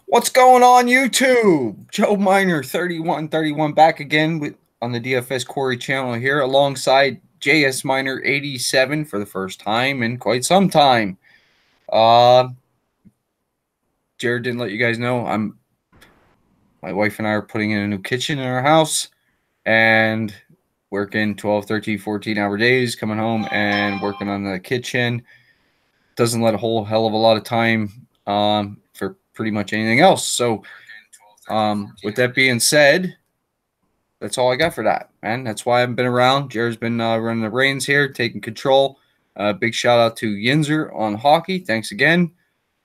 What's going on YouTube? Joe Miner 3131 back again on the DFS Quarry channel here alongside JS Miner 87 for the first time in quite some time. Jared didn't let you guys know my wife and I are putting in a new kitchen in our house and working 12, 13, 14-hour days, coming home and working on the kitchen. Doesn't let a whole hell of a lot of time for pretty much anything else. So with that being said, that's all I got for that, man. That's why I haven't been around. Jared's been running the reins here, taking control. Big shout out to Yinzer on hockey. Thanks again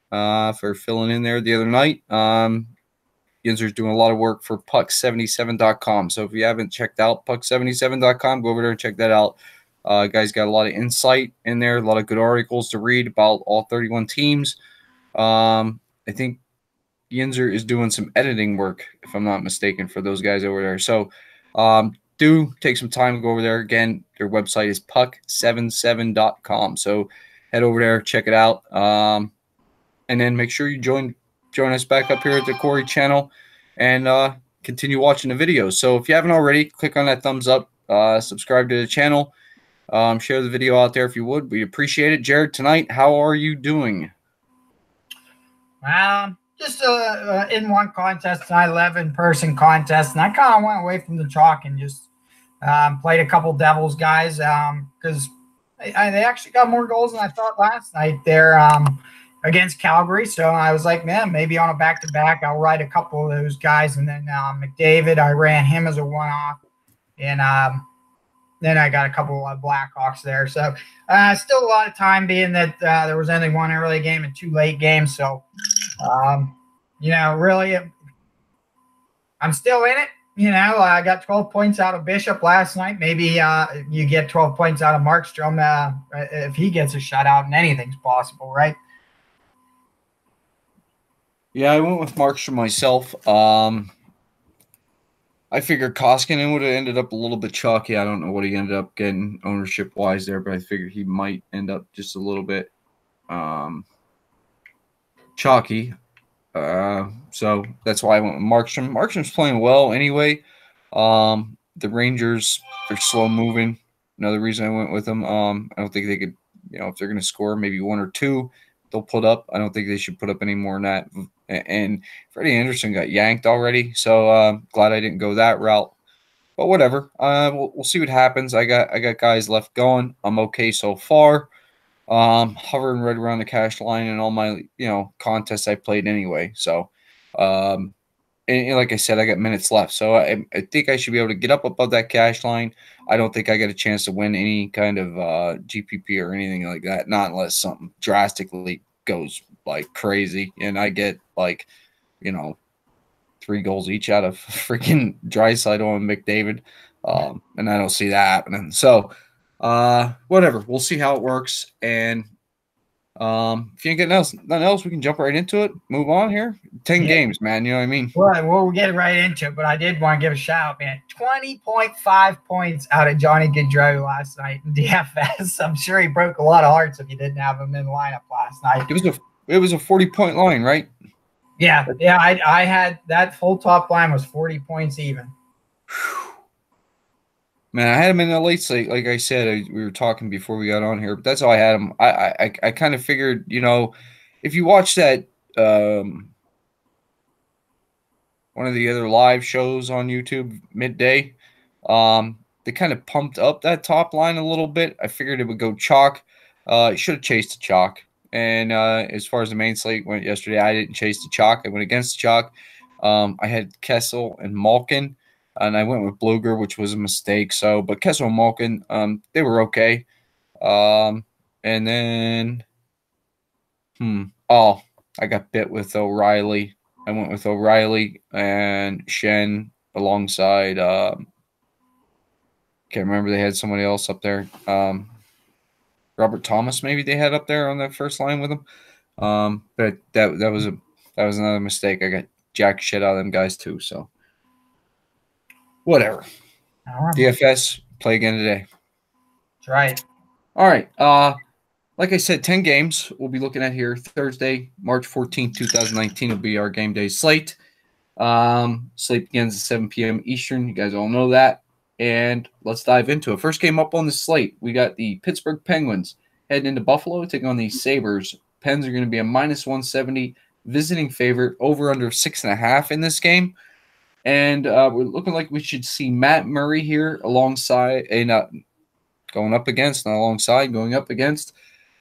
for filling in there the other night. Yinzer's doing a lot of work for puck77.com. So if you haven't checked out puck77.com, go over there and check that out. Guys got a lot of insight in there, a lot of good articles to read about all 31 teams. I think Yinzer is doing some editing work, if I'm not mistaken, for those guys over there. So do take some time to go over there. Again, their website is puck77.com. So head over there, check it out. And then make sure you join us back up here at the Quarry channel and continue watching the videos. So if you haven't already, click on that thumbs up, subscribe to the channel, share the video out there if you would. We appreciate it. Jared, tonight, how are you doing? Just in one contest, an 11-person contest, and I kind of went away from the chalk and just played a couple Devils guys because they actually got more goals than I thought last night there against Calgary. So I was like, man, maybe on a back-to-back, I'll ride a couple of those guys. And then McDavid, I ran him as a one-off. And then I got a couple of Blackhawks there. So still a lot of time being that there was only one early game and two late games. So, really, I'm still in it. I got 12 points out of Bishop last night. Maybe you get 12 points out of Markstrom if he gets a shutout, and anything's possible, right? Yeah, I went with Markstrom myself. I figured Koskinen would have ended up a little bit chalky. I don't know what he ended up getting ownership-wise there, but I figured he might end up just a little bit chalky. So that's why I went with Markstrom. Markstrom's playing well anyway. The Rangers, they're slow moving. Another reason I went with them. I don't think they could, if they're going to score maybe one or two, they'll put up. I don't think they should put up any more than that. And Freddie Anderson got yanked already, so glad I didn't go that route. But whatever. We'll see what happens. I got guys left going. I'm okay so far. Hovering right around the cash line in all my contests I played anyway. So and like I said, I got minutes left, so I think I should be able to get up above that cash line. I don't think I got a chance to win any kind of GPP or anything like that, not unless something drastically goes like crazy and I get like 3 goals each out of freaking Draisaitl and McDavid, and I don't see that happening. So whatever, we'll see how it works. And if you ain't getting nothing else, we can jump right into it. Move on here. 10 games, man. You know what I mean? Well, we'll get right into it, but I did want to give a shout out, man. 20.5 points out of Johnny Gaudreau last night in DFS. I'm sure he broke a lot of hearts if you didn't have him in the lineup last night. It was a 40-point line, right? Yeah. I had that full top line was 40 points even. Man, I had him in the late slate, like I said. We were talking before we got on here, but that's how I had him. I kind of figured, if you watch that one of the other live shows on YouTube midday, they kind of pumped up that top line a little bit. I figured it would go chalk. It should have chased the chalk. And as far as the main slate went yesterday, I didn't chase the chalk. I went against the chalk. I had Kessel and Malkin. And I went with Bluger, which was a mistake. So, but Kessel and Malkin, they were okay. And then, I got bit with O'Reilly. I went with O'Reilly and Shen alongside. Can't remember. They had somebody else up there. Robert Thomas, maybe they had up there on that first line with him. But that was another mistake. I got jack shit out of them guys too. So. Whatever. All right. DFS, play again today. That's right. All right. like I said, 10 games we'll be looking at here. Thursday, March 14th, 2019 will be our game day slate. Slate begins at 7 p.m. Eastern. You guys all know that. And let's dive into it. First game up on the slate, we got the Pittsburgh Penguins heading into Buffalo, taking on the Sabres. Pens are going to be a minus 170 visiting favorite, over under 6.5 in this game. And we're looking like we should see Matt Murray here alongside, going up against.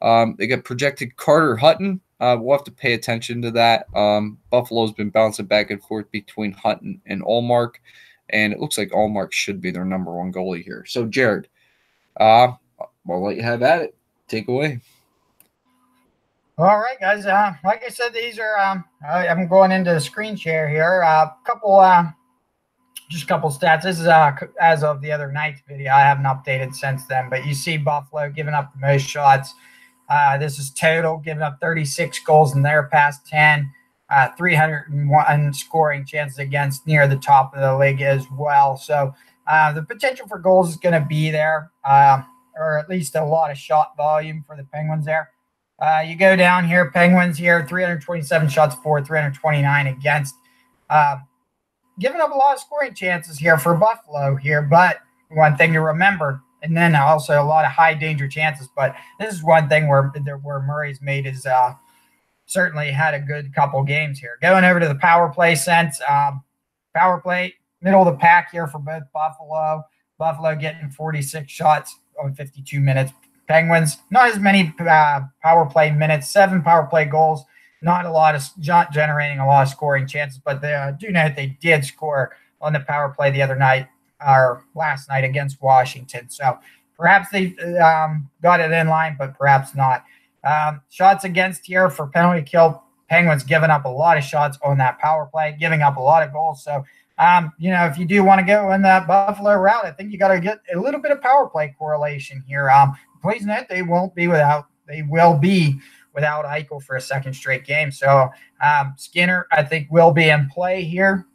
They got projected Carter Hutton. We'll have to pay attention to that. Buffalo's been bouncing back and forth between Hutton and Allmark, and it looks like Allmark should be their number one goalie here. So, Jared, I'll let you have at it. Take away. All right, guys. Like I said, these are I'm going into the screen share here. Just a couple stats. This is as of the other night's video. I haven't updated since then, but you see Buffalo giving up the most shots. This is total, giving up 36 goals in their past 10, 301 scoring chances against, near the top of the league as well. So the potential for goals is going to be there, or at least a lot of shot volume for the Penguins there. You go down here, Penguins here, 327 shots for, 329 against. Giving up a lot of scoring chances here for Buffalo here, but one thing to remember, and then also a lot of high danger chances. But this is one thing where Murray's made his certainly had a good couple games here. Going over to the power play sense, power play middle of the pack here for both Buffalo. Buffalo getting 46 shots on 52 minutes. Penguins not as many power play minutes, 7 power play goals. Not generating a lot of scoring chances, but they do know that they did score on the power play the other night or last night against Washington. So perhaps they got it in line, but perhaps not. Shots against here for penalty kill. Penguins giving up a lot of shots on that power play, giving up a lot of goals. So, if you do want to go in that Buffalo route, I think you got to get a little bit of power play correlation here. Please note they will be without Eichel for a second straight game. So Skinner, I think, will be in play here,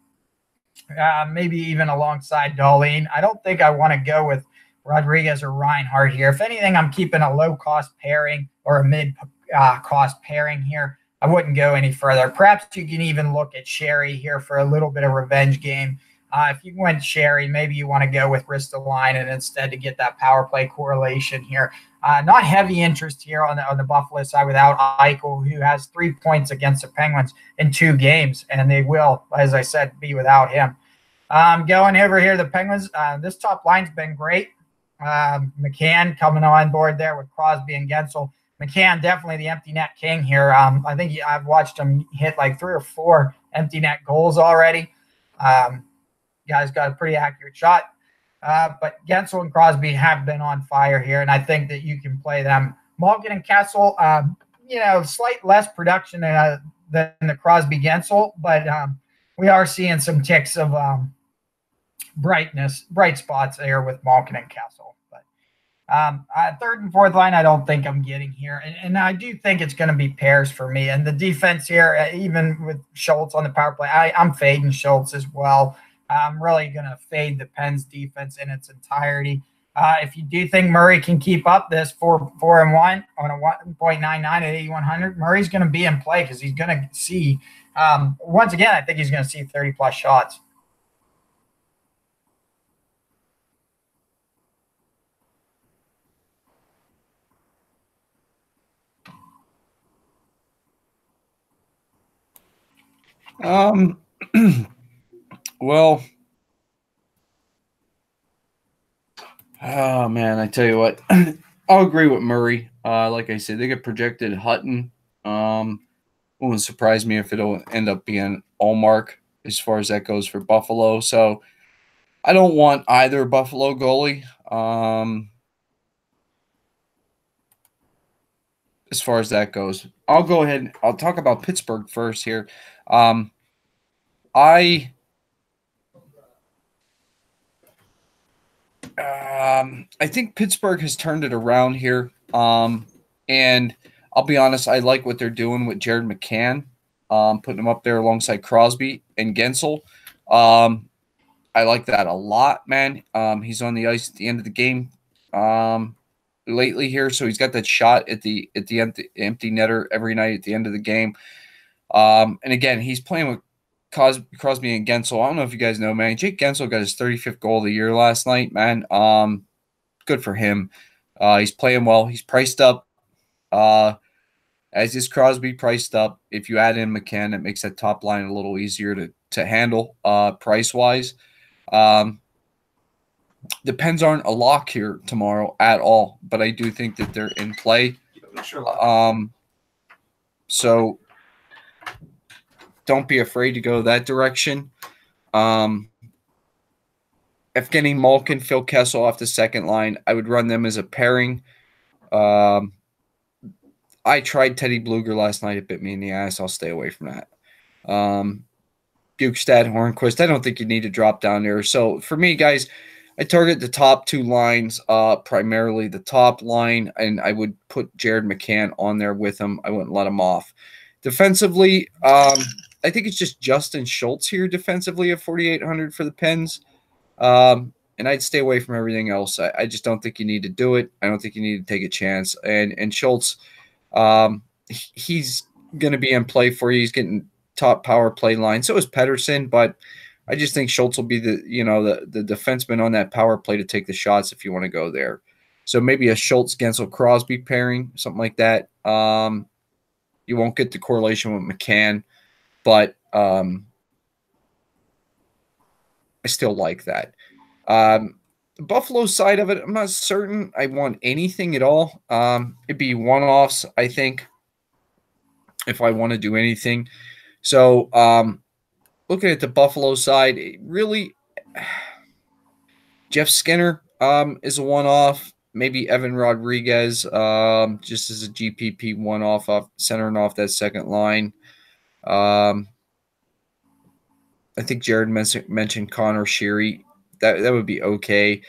maybe even alongside Dahlin. I don't think I want to go with Rodriguez or Reinhart here. If anything, I'm keeping a low-cost pairing or a mid-cost pairing here. I wouldn't go any further. Perhaps you can even look at Sherry here for a little bit of revenge game. If you went Sherry, maybe you want to go with Ristolainen instead to get that power play correlation here. Not heavy interest here on the Buffalo side without Eichel, who has 3 points against the Penguins in 2 games, and they will, as I said, be without him. Going over here, the Penguins, this top line's been great. McCann coming on board there with Crosby and Gensel. McCann, definitely the empty net king here. I think I've watched him hit like 3 or 4 empty net goals already. Guy's got a pretty accurate shot. But Gensel and Crosby have been on fire here, and I think that you can play them. Malkin and Kessel, slight less production than the Crosby-Gensel, but we are seeing some ticks of bright spots there with Malkin and Kessel. But third and fourth line, I don't think I'm getting here. And I do think it's going to be pairs for me. And the defense here, even with Schultz on the power play, I'm fading Schultz as well. I'm really going to fade the Pens defense in its entirety. If you do think Murray can keep up this 4-1 on a 1.99 at 8,100, Murray's going to be in play because he's going to see, once again, I think he's going to see 30-plus shots. Well, oh man, I tell you what, I'll agree with Murray. Like I said, they get projected Hutton. Wouldn't surprise me if it'll end up being Allmark as far as that goes for Buffalo. So I don't want either Buffalo goalie. As far as that goes, I'll go ahead and I'll talk about Pittsburgh first here. I think Pittsburgh has turned it around here. And I'll be honest, I like what they're doing with Jared McCann, putting him up there alongside Crosby and Gensel. I like that a lot, man. He's on the ice at the end of the game. lately here, so he's got that shot at the empty netter every night at the end of the game. And again, he's playing with Crosby and Gensel. I don't know if you guys know, man. Jake Gensel got his 35th goal of the year last night, man. Good for him. He's playing well. He's priced up. As is Crosby priced up. If you add in McCann, it makes that top line a little easier to handle price-wise. The Pens aren't a lock here tomorrow at all, but I do think that they're in play. So don't be afraid to go that direction. Evgeny Malkin, Phil Kessel off the second line. I would run them as a pairing. I tried Teddy Bluger last night. It bit me in the ass. I'll stay away from that. Bukestad, Hornquist. I don't think you need to drop down there. So for me, guys, I target the top two lines, primarily the top line, and I would put Jared McCann on there with him. I wouldn't let him off. Defensively, I think it's just Justin Schultz here defensively at 4,800 for the Pens. And I'd stay away from everything else. I just don't think you need to do it. I don't think you need to take a chance. And Schultz, he's going to be in play for you. He's getting top power play line. So is Pettersson, but I just think Schultz will be the defenseman on that power play to take the shots if you want to go there. So maybe a Schultz, Gensel, Crosby pairing, something like that. You won't get the correlation with McCann, but I still like that. The Buffalo side of it, I'm not certain I want anything at all. It'd be one-offs, I think, if I want to do anything. So looking at the Buffalo side, really, Jeff Skinner is a one-off. Maybe Evan Rodriguez just as a GPP one-off off centering off that second line. I think Jared mentioned Connor Sheary. That would be okay.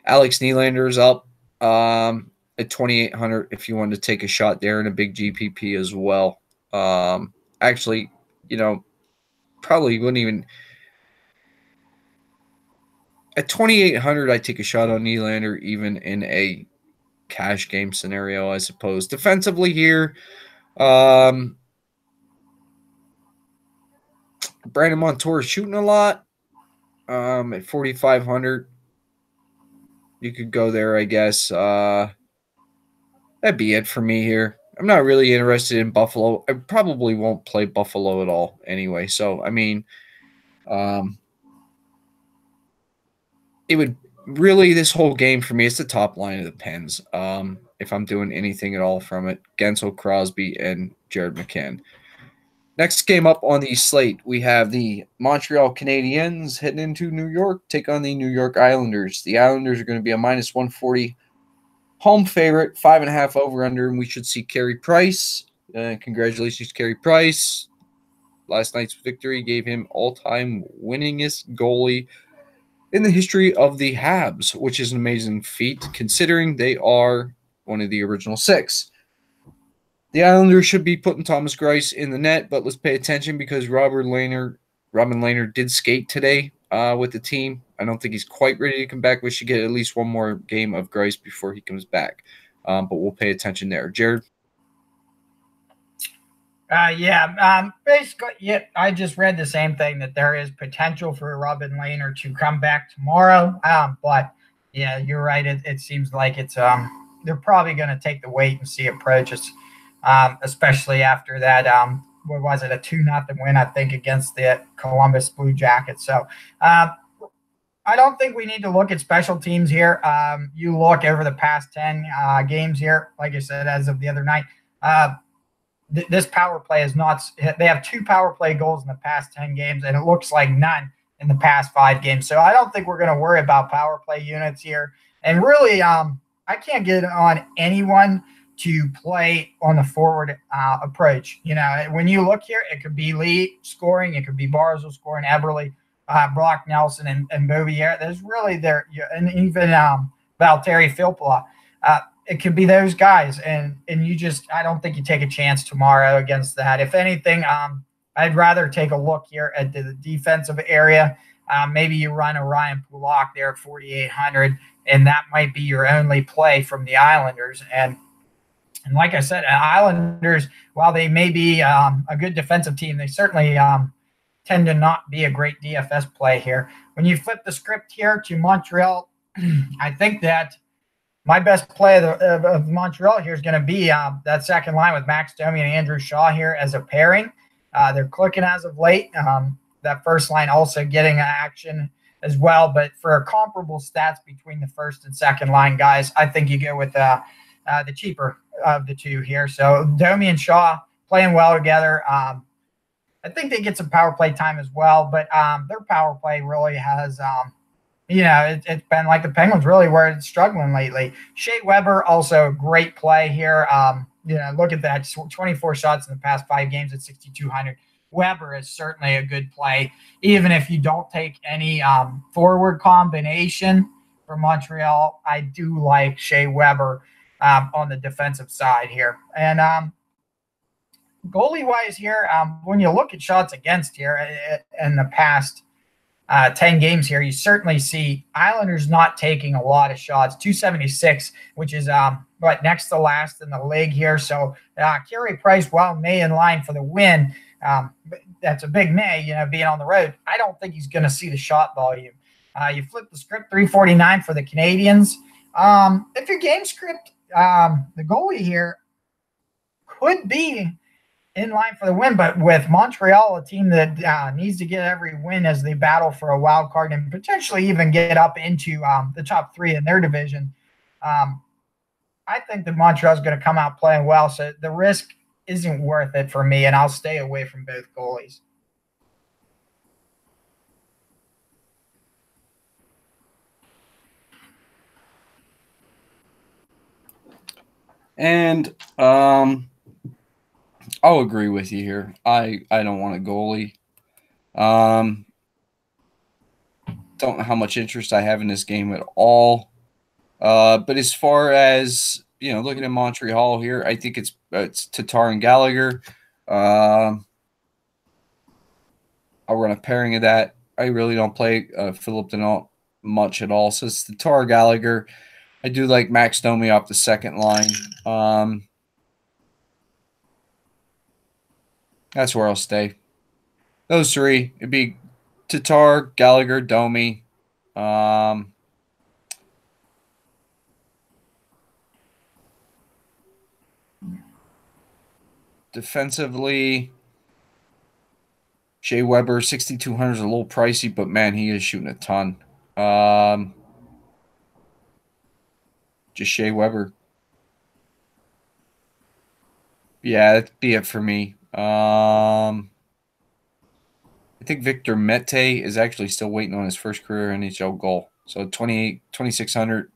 Alex Nylander's up at 2,800 if you wanted to take a shot there in a big GPP as well. Actually, probably wouldn't even at 2,800. I'd take a shot on Nylander even in a cash game scenario, I suppose. Defensively here, Brandon Montour is shooting a lot. At 4,500, you could go there, I guess. That'd be it for me here. I'm not really interested in Buffalo. I probably won't play Buffalo at all anyway. So, I mean, it would really, this whole game for me, it's the top line of the Pens. If I'm doing anything at all from it, Gensel, Crosby, and Jared McCann. Next game up on the slate, we have the Montreal Canadiens heading into New York, take on the New York Islanders. The Islanders are going to be a minus 140 home favorite, 5.5 over-under, and we should see Carey Price. Congratulations, Carey Price. Last night's victory gave him all-time winningest goalie in the history of the Habs, which is an amazing feat considering they are one of the original six. The Islanders should be putting Thomas Greiss in the net, but let's pay attention because Robin Lehner did skate today with the team. I don't think he's quite ready to come back. We should get at least one more game of Greiss before he comes back. But we'll pay attention there. Jared? Basically, yeah, I just read the same thing, that there is potential for Robin Lehner to come back tomorrow. But, yeah, you're right. It seems like it's they're probably going to take the wait-and-see approach, especially after that, what was it, a 2-0 win, I think, against the Columbus Blue Jackets. So I don't think we need to look at special teams here. You look over the past 10 games here, like I said, as of the other night, this power play is not – they have 2 power play goals in the past 10 games, and it looks like none in the past 5 games. So I don't think we're going to worry about power play units here. And really, I can't get on anyone to play on the forward approach. When you look here, it could be Lee scoring, it could be Barzal scoring, Eberle, Brock Nelson, and Bouvier. There's really there, and even Valtteri Filppula. It could be those guys, and you just, I don't think you take a chance tomorrow against that. If anything, I'd rather take a look here at the defensive area. Maybe you run a Ryan Pulock there at 4,800, and that might be your only play from the Islanders. And like I said, Islanders, while they may be a good defensive team, they certainly tend to not be a great DFS play here. When you flip the script here to Montreal, I think that my best play of Montreal here is going to be that second line with Max Domi and Andrew Shaw here as a pairing. They're clicking as of late. That first line also getting action as well. But for comparable stats between the first and second line guys, I think you go with the cheaper of the two here. So Domi and Shaw playing well together. I think they get some power play time as well, but their power play really has it's been like the Penguins really where it's struggling lately. Shea Weber, also a great play here. Look at that, 24 shots in the past 5 games at 6,200. Weber is certainly a good play, even if you don't take any forward combination for Montreal. I do like Shea Weber on the defensive side here. And goalie-wise here, when you look at shots against here in the past 10 games here, you certainly see Islanders not taking a lot of shots, 276, which is next to last in the league here. So Carey Price, while may in line for the win, that's a big may, being on the road. I don't think he's going to see the shot volume. You flip the script, 349 for the Canadians. If your game script, the goalie here could be in line for the win, but with Montreal, a team that needs to get every win as they battle for a wild card and potentially even get up into the top 3 in their division, I think that Montreal is going to come out playing well. So the risk isn't worth it for me, and I'll stay away from both goalies. And I'll agree with you here. I don't want a goalie. Don't know how much interest I have in this game at all. But as far as, looking at Montreal here, I think it's Tatar and Gallagher. I'll run a pairing of that. I really don't play Philip Denault much at all. So it's Tatar, Gallagher. I do like Max Domi off the second line. That's where I'll stay. Those 3. It'd be Tatar, Gallagher, Domi. Defensively, Shea Weber, 6,200 is a little pricey, but man, he is shooting a ton. Just Shea Weber. Yeah, that'd be it for me. I think Victor Mete is actually still waiting on his first career NHL goal. So 2,600,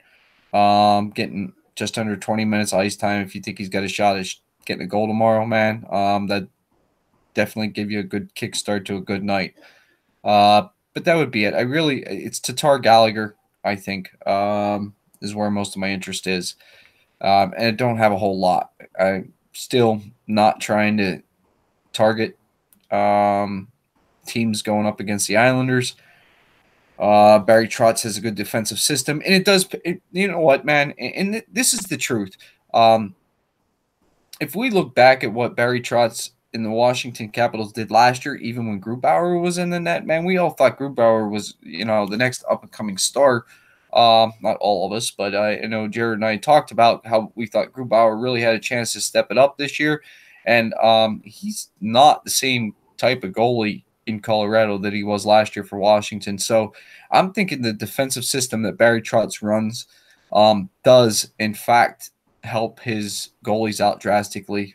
getting just under 20 minutes ice time. If you think he's got a shot at getting a goal tomorrow, man, that definitely give you a good kickstart to a good night. But that would be it. It's Tatar, Gallagher, I think, is where most of my interest is. And I don't have a whole lot. I'm still not trying to target teams going up against the Islanders. Barry Trotz has a good defensive system, and it does. You know what, man? And this is the truth. If we look back at what Barry Trotz in the Washington Capitals did last year, even when Grubauer was in the net, man, we all thought Grubauer was, the next up-and-coming star. Not all of us, but I know Jared and I talked about how we thought Grubauer really had a chance to step it up this year. And he's not the same type of goalie in Colorado that he was last year for Washington. So I'm thinking the defensive system that Barry Trotz runs does, in fact, help his goalies out drastically.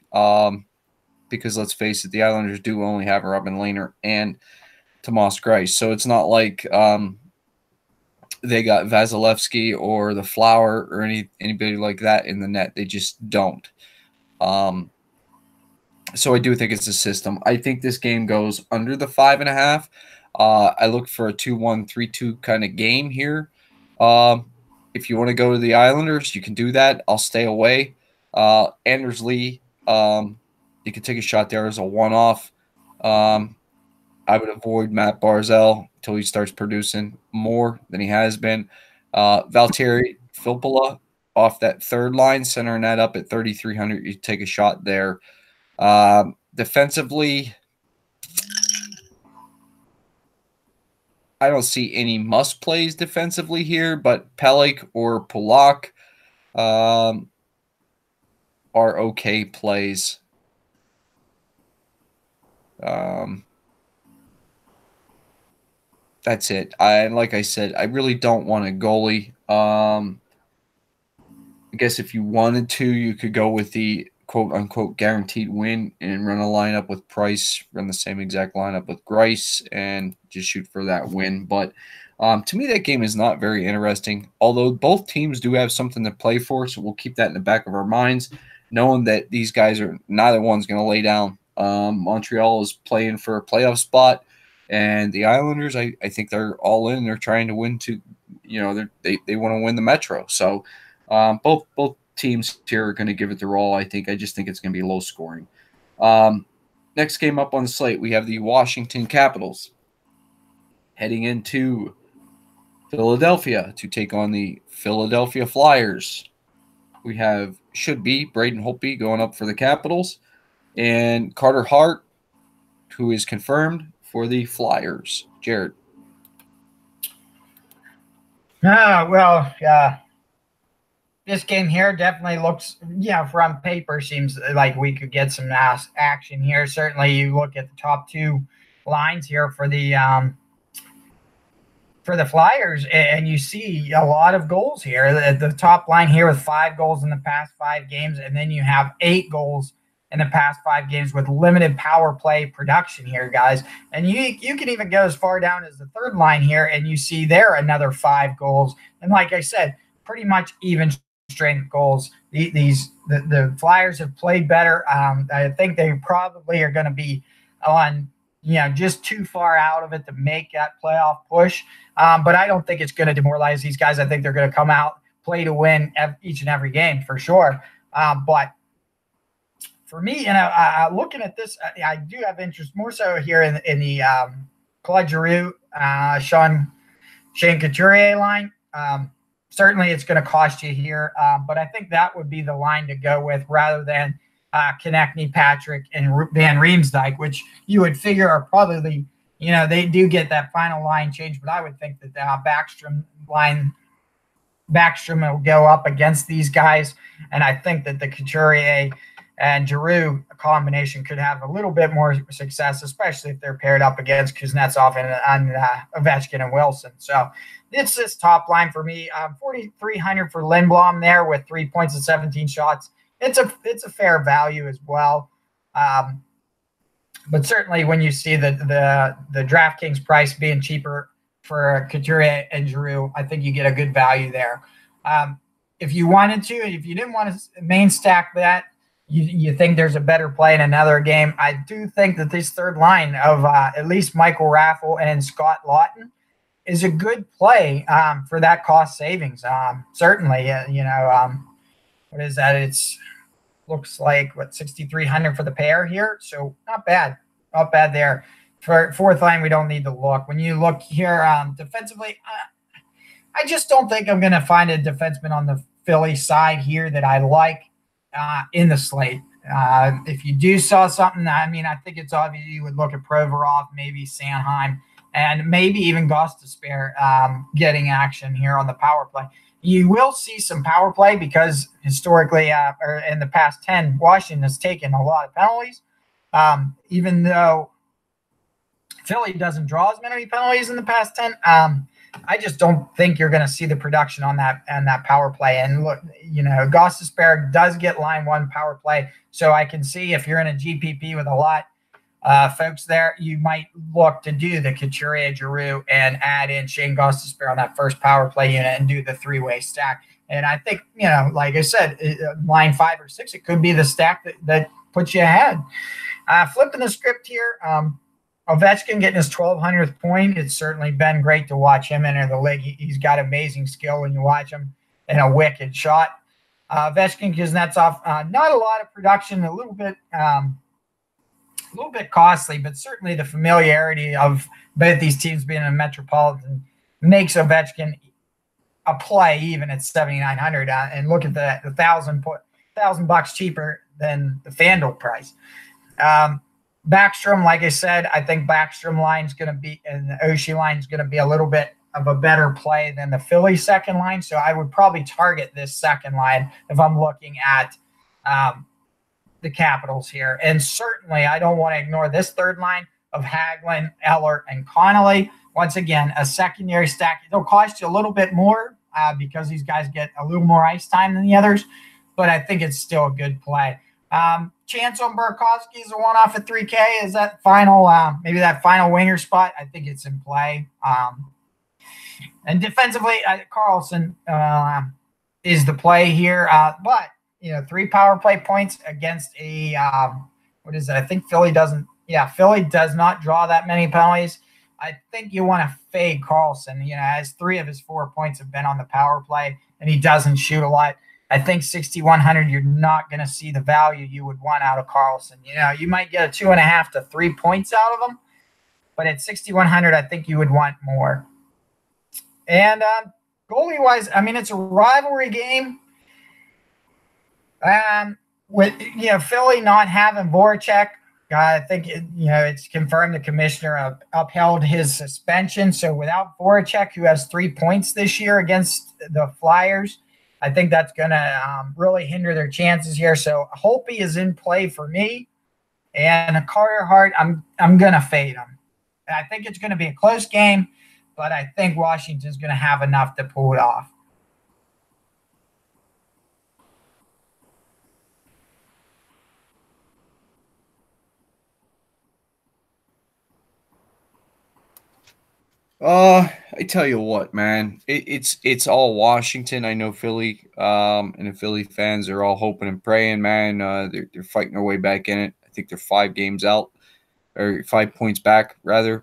Because let's face it, the Islanders do only have Robin Lehner and Tomas Greiss. So it's not like they got Vasilevsky or the Flower or anybody like that in the net. They just don't. So I do think it's a system. I think this game goes under the 5.5. I look for a 2-1, 3-2 kind of game here. If you want to go to the Islanders, you can do that. I'll stay away. Anders Lee, you can take a shot there as a one-off. I would avoid Matt Barzell until he starts producing more than he has been. Valtteri Filppula off that third line, centering that up at 3,300. You take a shot there. Defensively, I don't see any must plays defensively here, but Pelech or Polak are okay plays. That's it. Like I said, I really don't want a goalie. I guess if you wanted to, you could go with the quote unquote guaranteed win and run a lineup with Price, run the same exact lineup with Grice, and just shoot for that win. But to me, that game is not very interesting. Although both teams do have something to play for, so we'll keep that in the back of our minds, knowing that these guys are neither one's going to lay down. Montreal is playing for a playoff spot. And the Islanders, I think they're all in. They're trying to win they want to win the Metro. So both teams here are going to give it their all. I just think it's going to be low scoring. Next game up on the slate, we have the Washington Capitals heading into Philadelphia to take on the Philadelphia Flyers. We have Braden Holtby going up for the Capitals, and Carter Hart, who is confirmed for the Flyers. Jared. This game here definitely looks, from paper, seems like we could get some nice action here. Certainly, you look at the top two lines here for the Flyers, and you see a lot of goals here. The top line here with 5 goals in the past 5 games, and then you have 8 goals in the past 5 games with limited power play production here, guys. And you can even go as far down as the third line here, and you see there another 5 goals. And like I said, pretty much even strength goals. The Flyers have played better. I think they probably are going to be on, just too far out of it to make that playoff push. But I don't think it's going to demoralize these guys. I think they're going to come out, play to win each and every game for sure. But for me, looking at this, I do have interest more so here in the Claude Giroux, Shane Couturier line. Certainly, it's going to cost you here, but I think that would be the line to go with rather than Konechny, Patrick, and Van Riemsdyk, which you would figure are probably, they do get that final line change, but I would think that the Backstrom will go up against these guys, and I think that the Couturier and Giroux combination could have a little bit more success, especially if they're paired up against Kuznetsov and Ovechkin and Wilson. So it's this top line for me. 4,300 for Lindblom there with 3 points and 17 shots. It's a fair value as well. But certainly when you see the DraftKings price being cheaper for Couturier and Giroux, I think you get a good value there. If you wanted to, if you didn't want to main stack that, you think there's a better play in another game, I do think that this third line of at least Michael Raffle and Scott Lawton is a good play for that cost savings. Certainly, what is that? It's looks like 6,300 for the pair here, so not bad there. For fourth line, we don't need to look. When you look here defensively, I just don't think I'm going to find a defenseman on the Philly side here that I like in the slate. If you do saw something, I think it's obvious you would look at Provorov, maybe Sanheim, and maybe even Gostisbehere getting action here on the power play. You will see some power play because historically, or in the past 10, Washington has taken a lot of penalties. Even though Philly doesn't draw as many penalties in the past 10, I just don't think you're going to see the production on that power play. And look, Gostisbehere does get line 1 power play, so I can see if you're in a GPP with a lot folks there, you might look to do the Couturier, Giroux, and add in Shane Gostisbehere on that first power play unit and do the 3-way stack. And I think, like I said, line 5 or 6, it could be the stack that puts you ahead. Flipping the script here, Ovechkin getting his 1,200th point. It's certainly been great to watch him enter the league. He's got amazing skill when you watch him in a wicked shot. Ovechkin, Kuznetsov, not a lot of production, a little bit little bit costly, but certainly the familiarity of both these teams being in a Metropolitan makes Ovechkin a play even at 7,900. And look at that, $1,000 cheaper than the FanDuel price. Backstrom, like I said, I think Backstrom line's going to be, and the Oshie line's going to be a little bit of a better play than the Philly second line. So I would probably target this second line if I'm looking at the Capitals here. And certainly I don't want to ignore this third line of Hagelin, Eller, and Connolly. Once again, a secondary stack. It'll cost you a little bit more because these guys get a little more ice time than the others, but I think it's still a good play. Chance on Burakovsky is a one-off at 3K. Is that final, maybe that final winger spot? I think it's in play. And defensively, Karlsson is the play here. But, 3 power play points against a, what is it? I think Philly doesn't, Philly does not draw that many penalties. I think you want to fade Karlsson, as 3 of his 4 points have been on the power play, and he doesn't shoot a lot. I think 6,100, you're not going to see the value you would want out of Karlsson. You might get a 2.5 to 3 points out of him, but at 6,100, I think you would want more. And goalie-wise, it's a rivalry game. With Philly not having Voracek, I think it's confirmed the commissioner upheld his suspension. So without Voracek, who has 3 points this year against the Flyers, I think that's going to really hinder their chances here. So Holtby is in play for me, and Carter Hart, I'm going to fade him. I think it's going to be a close game, but I think Washington's going to have enough to pull it off. I tell you what, man, it's all Washington. I know Philly, and the Philly fans are all hoping and praying, man. They're fighting their way back in it. I think they're 5 games out, or 5 points back rather,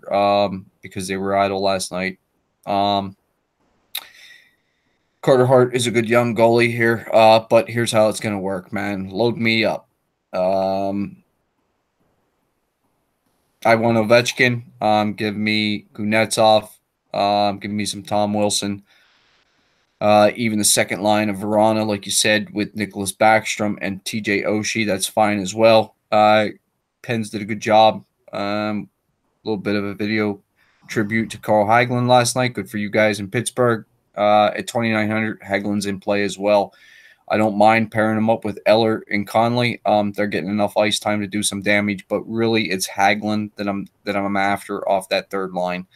because they were idle last night. Carter Hart is a good young goalie here, but here's how it's gonna work, man. Load me up. I want Ovechkin. Give me Kuznetsov. Give me some Tom Wilson. Even the second line of Verona, like you said, with Nicholas Backstrom and TJ Oshie, that's fine as well. Pens did a good job. A little bit of a video tribute to Carl Hagelin last night. Good for you guys in Pittsburgh. At 2,900, Hagelin's in play as well. I don't mind pairing them up with Eller and Conley. They're getting enough ice time to do some damage, but really it's Hagelin that I'm after off that third line.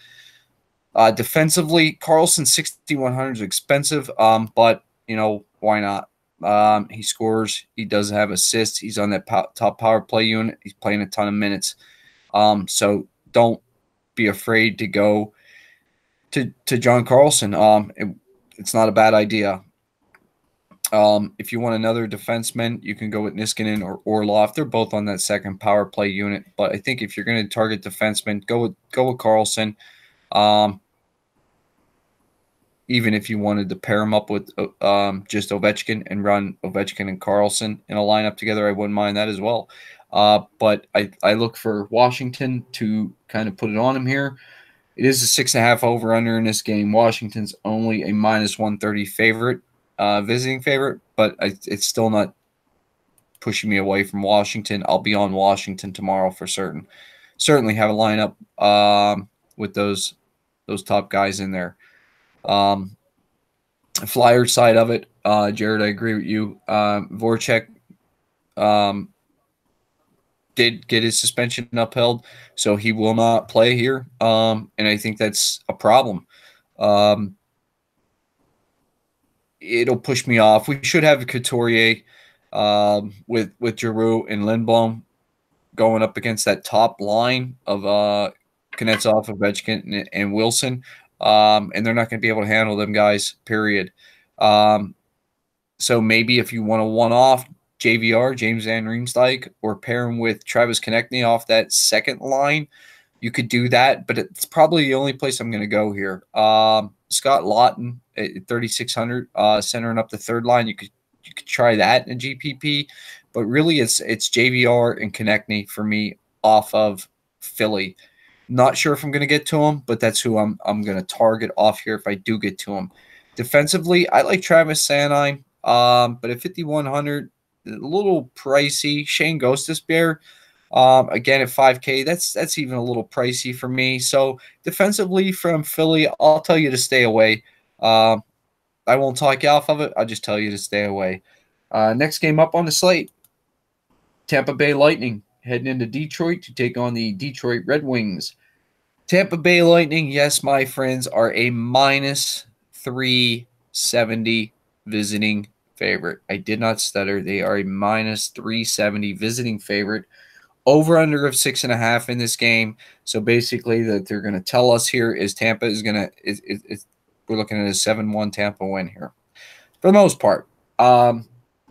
Defensively, Karlsson 6,100 is expensive, but why not? He scores. He does have assists. He's on that top power play unit. He's playing a ton of minutes. So don't be afraid to go to John Karlsson. It's not a bad idea. If you want another defenseman, you can go with Niskanen or Orlov. They're both on that second power play unit. But I think if you're going to target defenseman, go with Karlsson. Even if you wanted to pair him up with just Ovechkin and run Ovechkin and Karlsson in a lineup together, I wouldn't mind that as well. But I look for Washington to kind of put it on him here. It is a 6.5 over-under in this game. Washington's only a -130 favorite. Visiting favorite, but it's still not pushing me away from Washington. I'll be on Washington tomorrow for certain. Certainly have a lineup with those top guys in there. Flyers side of it, Jared, I agree with you. Voracek did get his suspension upheld, so he will not play here, and I think that's a problem. It'll push me off. We should have a Couturier with Giroux and Lindblom going up against that top line of Kuznetsov, Ovechkin, and Wilson. And they're not going to be able to handle them guys, period. So maybe if you want a one-off JVR, James Van Riemsdyk, or pair him with Travis Konechny off that second line, you could do that, but it's probably the only place I'm going to go here. Scott Lawton at 3,600, centering up the third line. You could try that in a GPP, but really it's JVR and Konechny for me off of Philly. Not sure if I'm going to get to him, but that's who I'm going to target off here if I do get to him. Defensively, I like Travis Sanheim, but at 5,100, a little pricey. Shane Gostisbehere, again at 5K, that's even a little pricey for me. So defensively from Philly, I'll tell you to stay away. I won't talk you off of it. I'll just tell you to stay away. Next game up on the slate, Tampa Bay Lightning heading into Detroit to take on the Detroit Red Wings. Tampa Bay Lightning, yes, my friends, are a minus 370 visiting favorite. I did not stutter. They are a minus 370 visiting favorite. Over under of 6.5 in this game. So basically, that they're going to tell us here is Tampa is going to we're looking at a 7-1 Tampa win here for the most part. It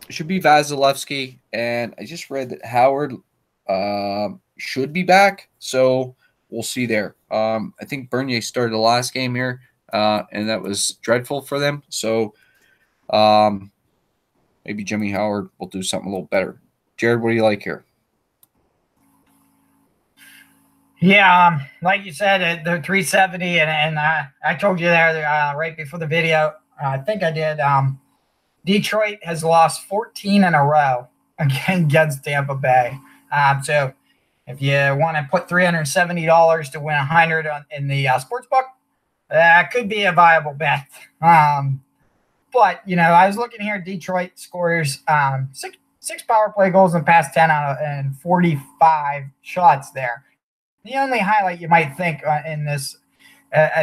should be Vasilevsky, and I just read that Howard should be back, so we'll see there. I think Bernier started the last game here, and that was dreadful for them. So maybe Jimmy Howard will do something a little better. Jared, what do you like here? Yeah, like you said, the 370, and I told you there right before the video. I think I did. Detroit has lost 14 in a row against Tampa Bay. So if you want to put $370 to win 100 in the sports book, that could be a viable bet. But I was looking here. Detroit scores six power play goals in the past 10 out and 45 shots there. The only highlight you might think in this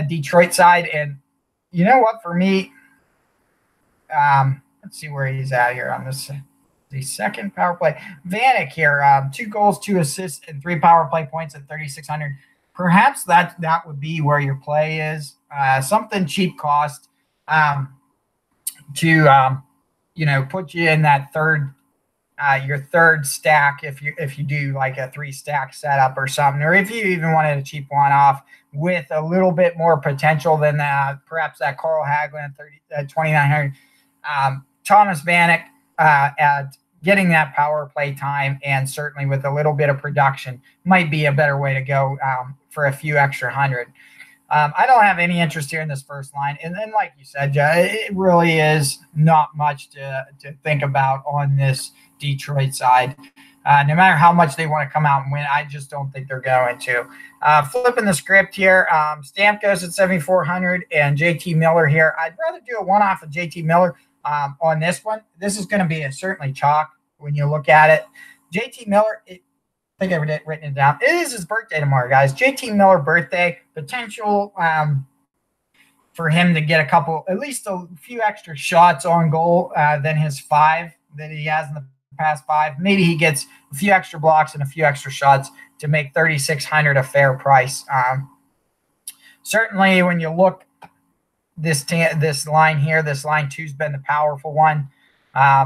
Detroit side, and you know what, for me, let's see where he's at here on this. The second power play. Vanek here, 2 goals, 2 assists, and 3 power play points at 3,600. Perhaps that would be where your play is. Something cheap cost to put you in that your third stack if you do like a 3-stack setup or something, or if you even wanted a cheap one off with a little bit more potential than perhaps that Carl Hagelin at 2,900. Thomas Vanek at getting that power play time, and certainly with a little bit of production, might be a better way to go for a few extra hundred. I don't have any interest here in this first line. And then, like you said, it really is not much to think about on this Detroit side. No matter how much they want to come out and win, I just don't think they're going to. Flipping the script here, Stamkos at 7,400 and JT Miller here. I'd rather do a one-off of JT Miller on this one. This is going to be certainly chalk when you look at it. JT Miller, I think I've written it down. It is his birthday tomorrow, guys. JT Miller birthday. Potential for him to get at least a few extra shots on goal than his 5 that he has in the past 5. Maybe he gets a few extra blocks and a few extra shots to make 3,600 a fair price. Certainly, when you look this line here, this line 2's been the powerful one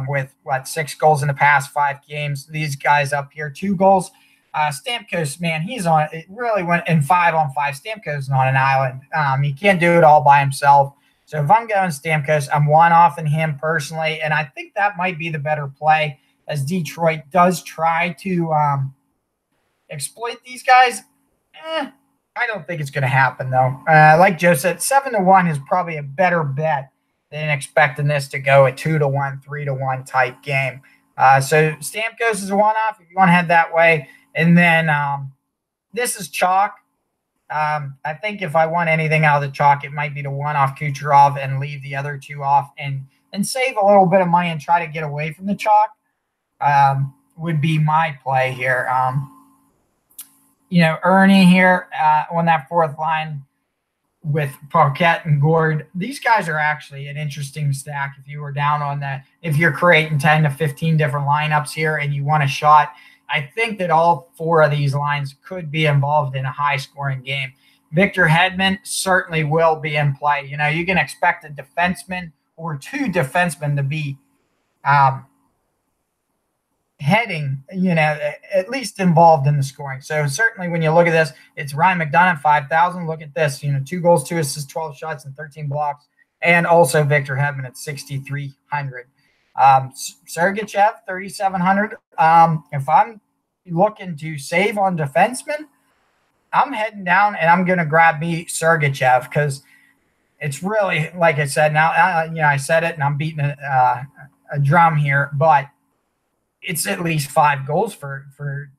with 6 goals in the past 5 games. These guys up here, 2 goals. Stamkos, man, he's on it. Really went in 5-on-5. Stamkos is on an island. He can't do it all by himself. So if I'm going Stamkos, I'm one-offing him personally, and I think that might be the better play, as Detroit does try to exploit these guys. I don't think it's going to happen, though. Like Joe said, 7-1 is probably a better bet than expecting this to go a 2-1, 3-1 type game. So Stamkos is a one-off if you want to head that way. And then this is chalk. I think if I want anything out of the chalk, it might be to one-off Kucherov and leave the other 2 off and save a little bit of money and try to get away from the chalk would be my play here. Ernie here on that 4th line with Paquette and Gord. These guys are actually an interesting stack if you were down on that. If you're creating 10 to 15 different lineups here and you want a shot, I think that all 4 of these lines could be involved in a high-scoring game. Victor Hedman certainly will be in play. You can expect a defenseman or 2 defensemen to be heading, at least involved in the scoring. So certainly when you look at this, it's Ryan McDonagh, 5,000. Look at this, 2 goals, 2 assists, 12 shots, and 13 blocks. And also Victor Hedman at 6,300. Sergachev, 3,700. If I'm, looking to save on defensemen, I'm heading down and I'm going to grab me Sergachev because it's really, like I said, now, I said it and I'm beating a drum here, but it's at least 5 goals for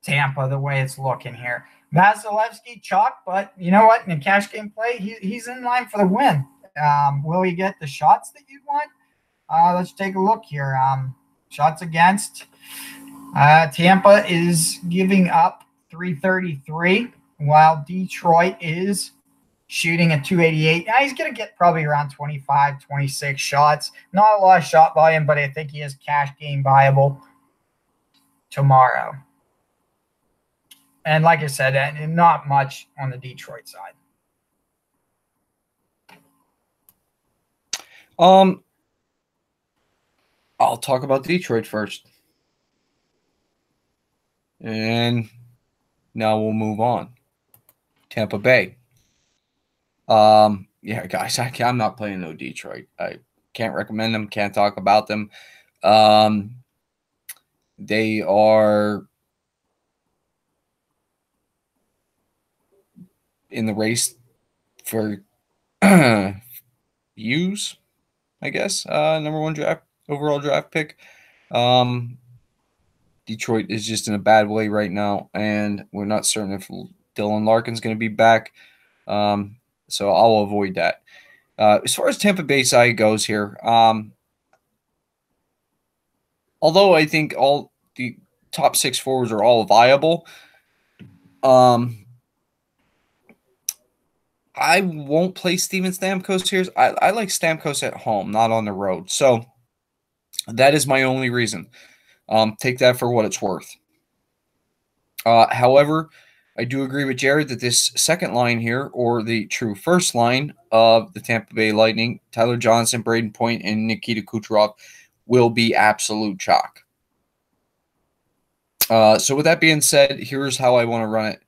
Tampa the way it's looking here. Vasilevsky chalk, but you know what? In a cash game play, he's in line for the win. Will he get the shots that you want? Let's take a look here. Shots against. Tampa is giving up 333, while Detroit is shooting at 288. Now he's going to get probably around 25, 26 shots. Not a lot of shot volume, but I think he is cash game viable tomorrow. And like I said, not much on the Detroit side. I'll talk about Detroit first. And now we'll move on. Tampa Bay. Yeah, guys, I'm not playing no Detroit. I can't recommend them, can't talk about them. They are in the race for use, I guess, number 1 overall draft pick. Detroit is just in a bad way right now, and we're not certain if Dylan Larkin's going to be back. So I'll avoid that. As far as Tampa Bay side goes here, although I think all the top 6 forwards are all viable, I won't play Steven Stamkos here. I like Stamkos at home, not on the road. So that is my only reason. Take that for what it's worth. However, I do agree with Jared that this second line here, or the true first line of the Tampa Bay Lightning, Tyler Johnson, Braden Point, and Nikita Kucherov, will be absolute chalk. So with that being said, here's how I want to run it.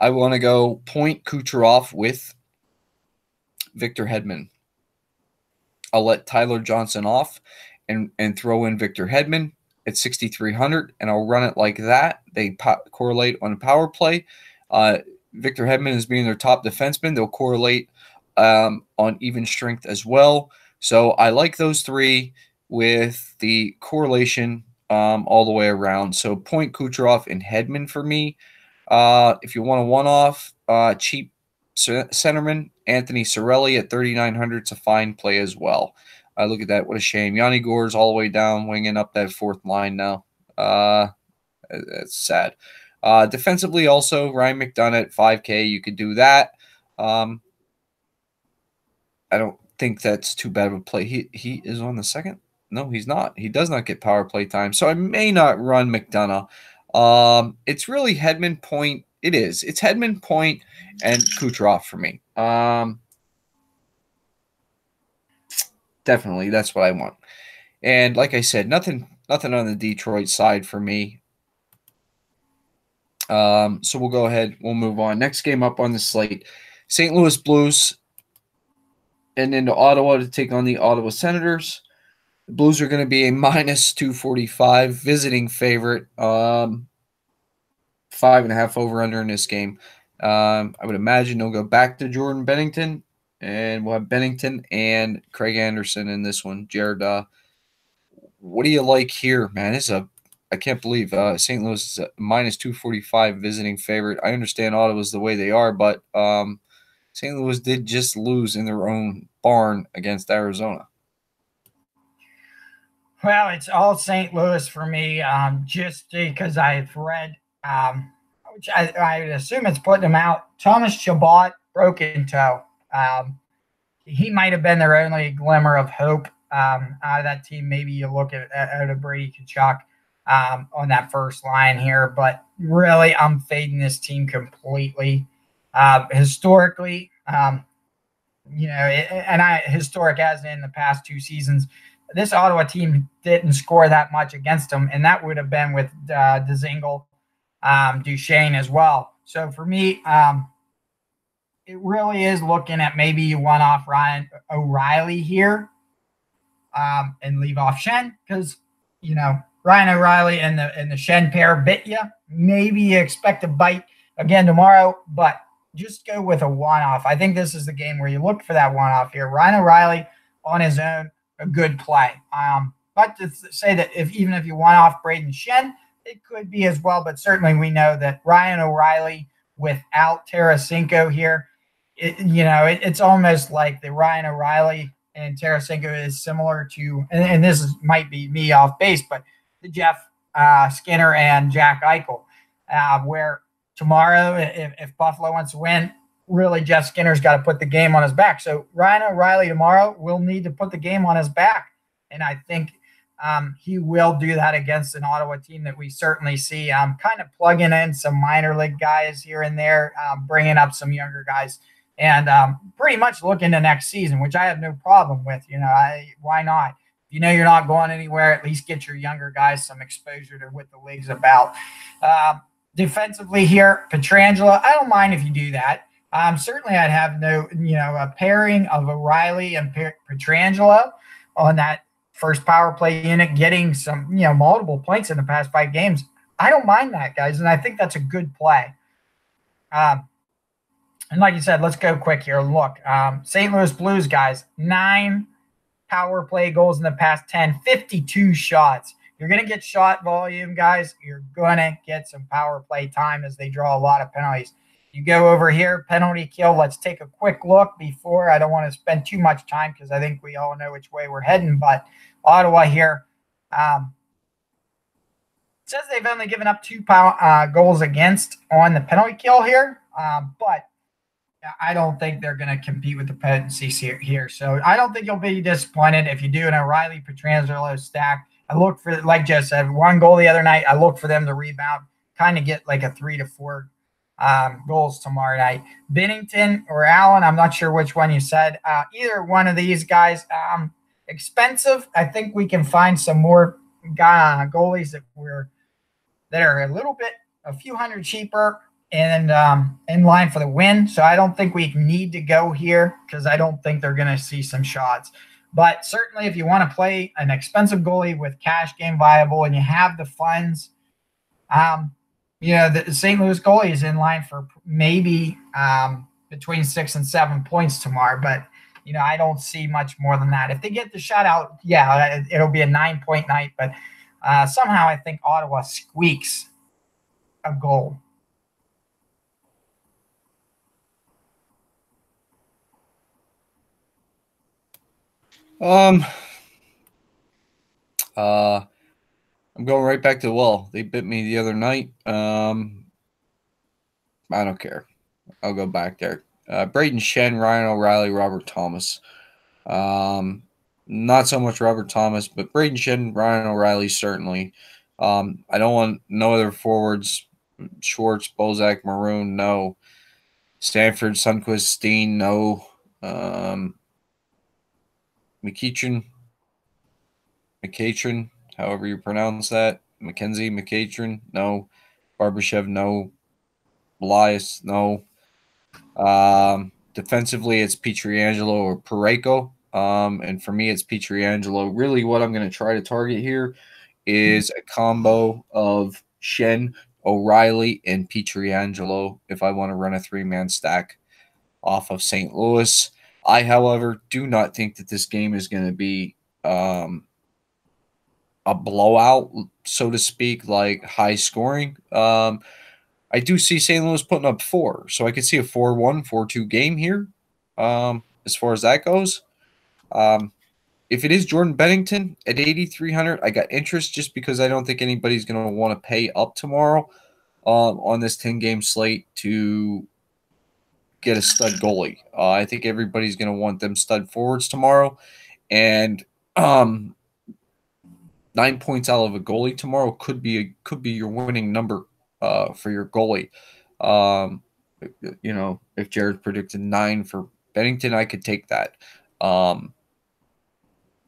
I want to go Point Kucherov with Victor Hedman. I'll let Tyler Johnson off and throw in Victor Hedman at 6,300, and I'll run it like that. They correlate on a power play. Victor Hedman is being their top defenseman. They'll correlate on even strength as well. So I like those 3 with the correlation all the way around. So Point, Kucherov, and Hedman for me. If you want a one-off, cheap centerman, Anthony Cirelli at 3,900 is a fine play as well. Look at that. What a shame. Yanni Gore's all the way down, winging up that 4th line now. It's sad. Defensively also, Ryan McDonough at 5K. You could do that. I don't think that's too bad of a play. He is on the second? No, he's not. He does not get power play time. So I may not run McDonough. It's really Hedman, Point. It is. It's Hedman, Point, and Kucherov for me. Definitely, that's what I want. And like I said, nothing on the Detroit side for me. So we'll go ahead. We'll move on. Next game up on the slate, St. Louis Blues and into Ottawa to take on the Ottawa Senators. The Blues are going to be a -245 visiting favorite. 5.5 over-under in this game. I would imagine they'll go back to Jordan Bennington. And we'll have Bennington and Craig Anderson in this one. Jared, what do you like here, man? I can't believe St. Louis is a -245 visiting favorite. I understand Ottawa's the way they are, but St. Louis did just lose in their own barn against Arizona. Well, it's all St. Louis for me, just because I've read, which I would assume it's putting them out. Thomas Chabot, broken toe. He might have been their only glimmer of hope out of that team. Maybe you look at Brady Tkachuk on that first line here, but really I'm fading this team completely. Historically, historic as in the past 2 seasons, this Ottawa team didn't score that much against them, and that would have been with Dzingel, Duchesne as well. So for me, it really is looking at maybe you want off Ryan O'Reilly here and leave off Shen because, Ryan O'Reilly and the Shen pair bit you, maybe you expect a bite again tomorrow, but just go with a one-off. I think this is the game where you look for that one-off here. Ryan O'Reilly on his own, a good play. But to say that even if you want off Braden Shen, it could be as well. But certainly we know that Ryan O'Reilly without Tarasenko here, it's almost like the Ryan O'Reilly and Tarasenko is similar to, and might be me off base, but the Jeff Skinner and Jack Eichel, where tomorrow, if Buffalo wants to win, really Jeff Skinner's got to put the game on his back. So Ryan O'Reilly tomorrow will need to put the game on his back. And I think he will do that against an Ottawa team that we certainly see kind of plugging in some minor league guys here and there, bringing up some younger guys, and pretty much looking to next season, which I have no problem with. Why not? If you're not going anywhere, at least get your younger guys some exposure to what the league's about. Defensively here, Pietrangelo, I don't mind if you do that. Certainly I'd have a pairing of O'Reilly and Pietrangelo on that first power play unit, getting some, multiple points in the past 5 games. I don't mind that, guys, and I think that's a good play. And like you said, let's go quick here. Look, St. Louis Blues, guys, 9 power play goals in the past 10, 52 shots. You're going to get shot volume, guys. You're going to get some power play time as they draw a lot of penalties. You go over here, penalty kill. Let's take a quick look before. I don't want to spend too much time because I think we all know which way we're heading. But Ottawa here, it says they've only given up 2 goals against on the penalty kill here. But I don't think they're going to compete with the potency here. So I don't think you'll be disappointed if you do an O'Reilly Pietrangelo stack. I look for, like Joe said, 1 goal the other night. I look for them to rebound, kind of get like a 3 to 4 goals tomorrow night. Binnington or Allen, I'm not sure which one you said. Either one of these guys, expensive. I think we can find some more goalies that are a few hundred cheaper and in line for the win. So I don't think we need to go here because I don't think they're going to see some shots. But certainly if you want to play an expensive goalie with cash game viable and you have the funds, the St. Louis goalie is in line for maybe between 6 and 7 points tomorrow. But, I don't see much more than that. If they get the shutout, yeah, it'll be a 9-point night. But somehow I think Ottawa squeaks a goal. I'm going right back to the well. They bit me the other night. I don't care. I'll go back there. Braden Shen, Ryan O'Reilly, Robert Thomas. Not so much Robert Thomas, but Braden Shen, Ryan O'Reilly certainly. I don't want no other forwards. Schwartz, Bozak, Maroon, no. Stanford, Sundquist, Steen, no. McEachern, however you pronounce that. McKatron, no. Barbashev, no. Elias, no. Defensively, it's Pietrangelo or Parayko. And for me, it's Pietrangelo. Really, what I'm going to try to target here is a combo of Shen, O'Reilly, and Pietrangelo if I want to run a 3-man stack off of St. Louis. I, however, do not think that this game is going to be a blowout, so to speak, like high scoring. I do see St. Louis putting up 4, so I could see a 4-1, 4-2 game here as far as that goes. If it is Jordan Binnington at 8,300, I got interest just because I don't think anybody's going to want to pay up tomorrow on this 10-game slate to get a stud goalie. I think everybody's going to want them stud forwards tomorrow. And 9 points out of a goalie tomorrow could be your winning number for your goalie. If Jared predicted 9 for Binnington, I could take that.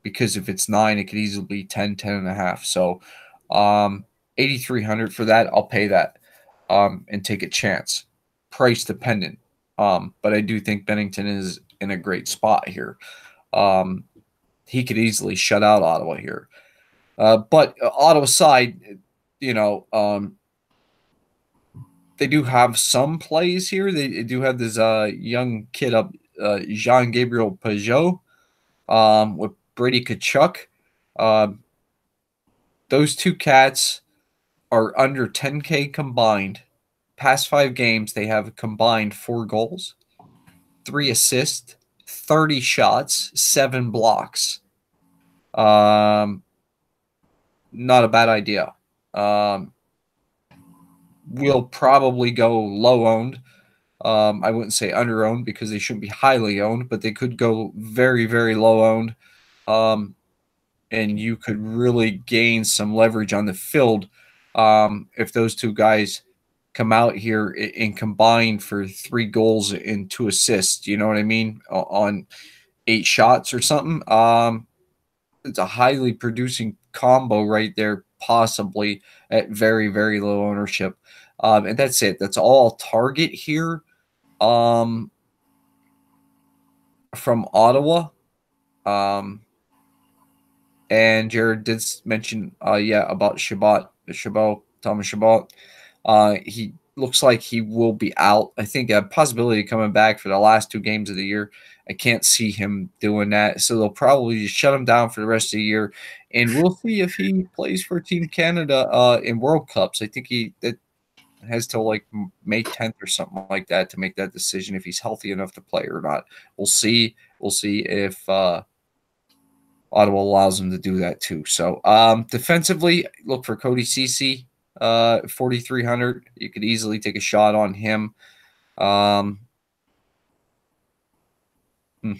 Because if it's 9, it could easily be 10, 10.5. So 8,300 for that, I'll pay that and take a chance. Price dependent. But I do think Binnington is in a great spot here. He could easily shut out Ottawa here. But Ottawa side, you know, they do have some plays here. They do have this young kid up, Jean-Gabriel Pajot, with Brady Tkachuk. Those two cats are under 10K combined. Past 5 games, they have combined 4 goals, 3 assists, 30 shots, 7 blocks. Not a bad idea. We'll probably go low owned. I wouldn't say under owned because they shouldn't be highly owned, but they could go very, very low owned. And you could really gain some leverage on the field if those two guys come out here and combine for 3 goals and 2 assists. You know what I mean? On 8 shots or something. It's a highly producing combo right there, possibly at very, very low ownership. And that's it. That's all target here from Ottawa. And Jared did mention, about Thomas Chabot. He looks like he will be out. I think a possibility of coming back for the last 2 games of the year. I can't see him doing that. So they'll probably just shut him down for the rest of the year. And we'll see if he plays for Team Canada in World Cups. I think that has till like May 10th or something like that to make that decision if he's healthy enough to play or not. We'll see. We'll see if Ottawa allows him to do that too. So defensively, look for Cody Ceci, 4,300. You could easily take a shot on him. I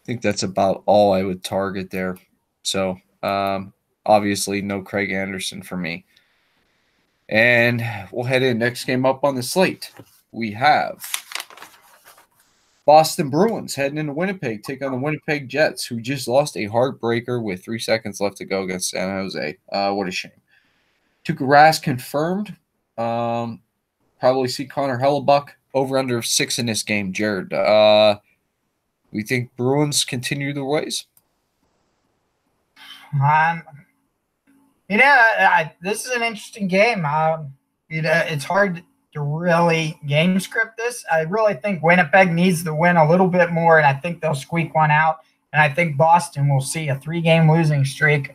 think that's about all I would target there. So obviously no Craig Anderson for me. And we'll head in. Next game up on the slate, we have Boston Bruins heading into Winnipeg, take on the Winnipeg Jets, who just lost a heartbreaker with 3 seconds left to go against San Jose. What a shame. Tuukka Rask confirmed. Probably see Connor Hellebuck over under 6 in this game. Jared, we think Bruins continue their ways? This is an interesting game. It's hard to really game script this. I really think Winnipeg needs to win a little bit more, and I think they'll squeak one out. And I think Boston will see a 3-game losing streak,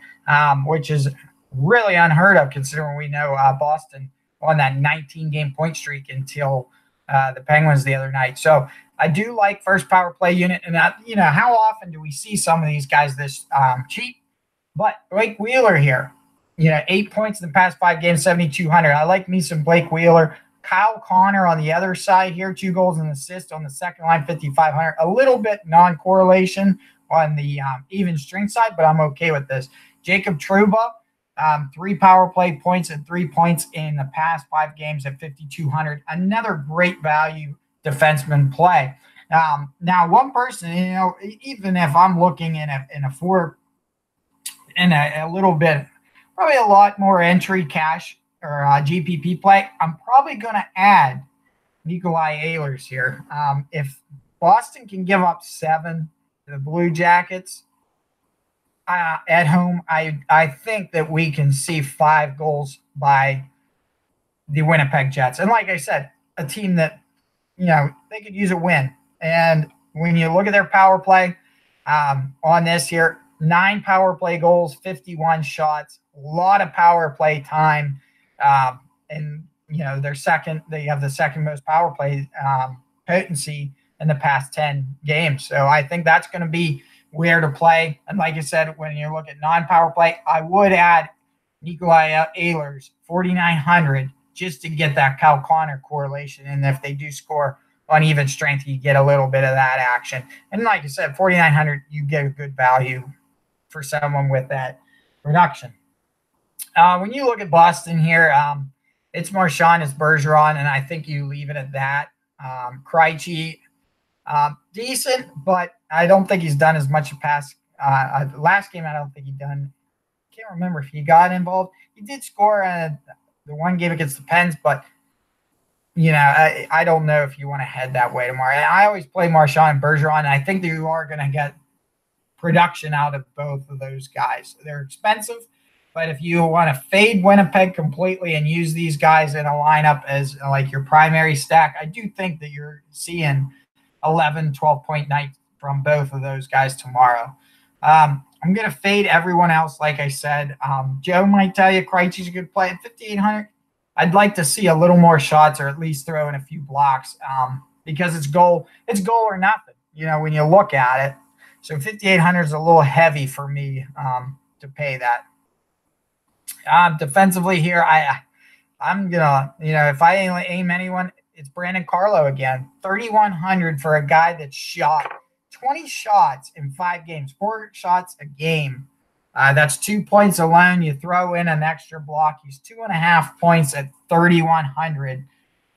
which is really unheard of considering we know Boston on that 19-game point streak until the Penguins the other night. So I do like first power play unit. And, how often do we see some of these guys this cheap? But Blake Wheeler here, 8 points in the past 5 games, 7,200. I like me some Blake Wheeler. Kyle Connor on the other side here, 2 goals and assist on the second line, 5,500. A little bit non-correlation on the even strength side, but I'm okay with this. Jacob Trouba, 3 power play points and 3 points in the past 5 games at 5,200. Another great value defenseman play. Now, one person, even if I'm looking in a little bit, probably a lot more entry cash or GPP play, I'm probably going to add Nikolai Ehlers here. If Boston can give up 7 to the Blue Jackets at home, I think that we can see 5 goals by the Winnipeg Jets. And like I said, a team that, they could use a win. And when you look at their power play on this here, 9 power play goals, 51 shots, a lot of power play time. And they have the second most power play potency in the past 10 games. So I think that's going to be where to play. And like I said, when you look at non-power play, I would add Nikolai Ehlers, 4,900, just to get that Kyle Connor correlation. And if they do score on even strength, you get a little bit of that action. And like I said, 4,900, you get a good value for someone with that production. When you look at Boston here, it's Marchand, it's Bergeron, and I think you leave it at that. Krejci, decent, but I don't think he's done as much past last game. I don't think he done. Can't remember if he got involved. He did score the one game against the Pens, but I don't know if you want to head that way tomorrow. I always play Marchand and Bergeron, and I think that you are going to get production out of both of those guys. They're expensive, but if you want to fade Winnipeg completely and use these guys in a lineup as like your primary stack, I do think that you're seeing 11, 12-point nights from both of those guys tomorrow. I'm going to fade everyone else, like I said. Joe might tell you Krejci's a good play at 5,800. I'd like to see a little more shots or at least throw in a few blocks because it's goal or nothing, when you look at it. So 5,800 is a little heavy for me to pay that. Defensively here, I'm going to, if I aim anyone, it's Brandon Carlo again. 3,100 for a guy that shot 20 shots in 5 games, 4 shots a game. That's 2 points alone. You throw in an extra block. He's 2.5 points at 3,100.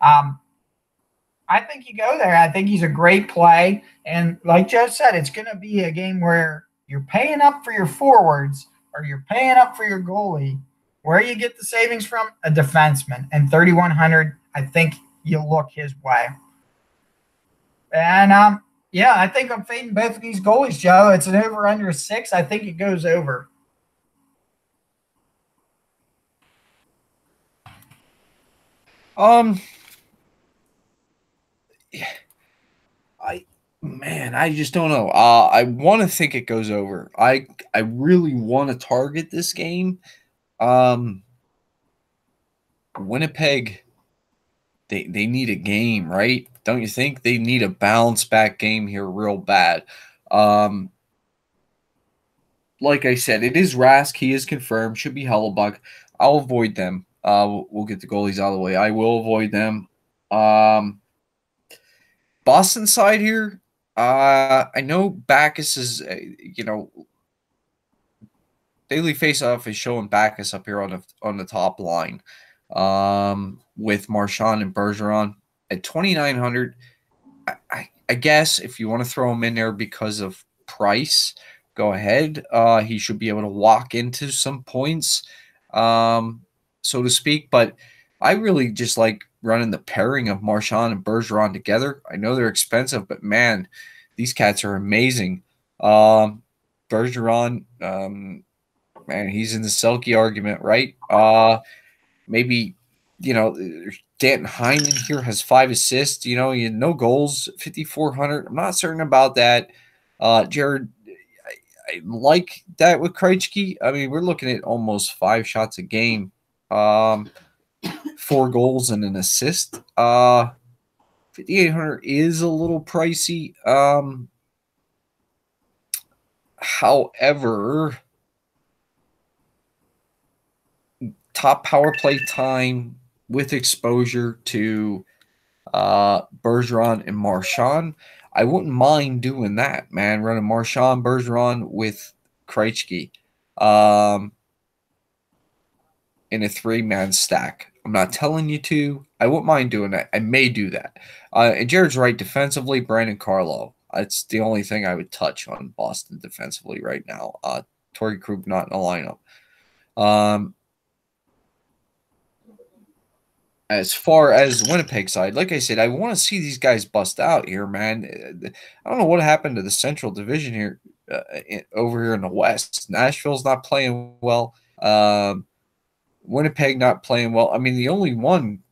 I think you go there. I think he's a great play. And like Joe said, it's going to be a game where you're paying up for your forwards or you're paying up for your goalie. Where you get the savings from? A defenseman. And 3,100, I think you look his way. And, I think I'm fading both of these goalies, Joe. It's an over-under 6. I think it goes over. I just don't know. I want to think it goes over. I really want to target this game. Winnipeg, they need a game, right? Don't you think they need a bounce back game here real bad? Like I said, it is Rask. He is confirmed. Should be Hellebuck. I'll avoid them. We'll get the goalies out of the way. I will avoid them. Boston side here, I know Backus is, daily faceoff is showing Backus up here on the top line with Marchand and Bergeron at 2,900. I guess if you want to throw him in there because of price, go ahead. He should be able to walk into some points, so to speak. But I really just like running the pairing of Marchand and Bergeron together. I know they're expensive, but man, these cats are amazing. Bergeron, man, he's in the Selke argument, right? Maybe, Danton Heinen here has 5 assists, no goals, 5,400. I'm not certain about that. Jared, I like that with Krejci. I mean, we're looking at almost 5 shots a game, 4 goals and an assist. 5,800 is a little pricey. However, top power play time with exposure to Bergeron and Marchand, I wouldn't mind doing that, man. Running Marchand, Bergeron with Krejci in a 3-man stack. I'm not telling you to. I wouldn't mind doing that. I may do that. And Jared's right. Defensively, Brandon Carlo. That's the only thing I would touch on Boston defensively right now. Torrey Krug not in the lineup. As far as Winnipeg side, like I said, I want to see these guys bust out here, man. I don't know what happened to the Central Division here over here in the West. Nashville's not playing well. Winnipeg not playing well. I mean, the only one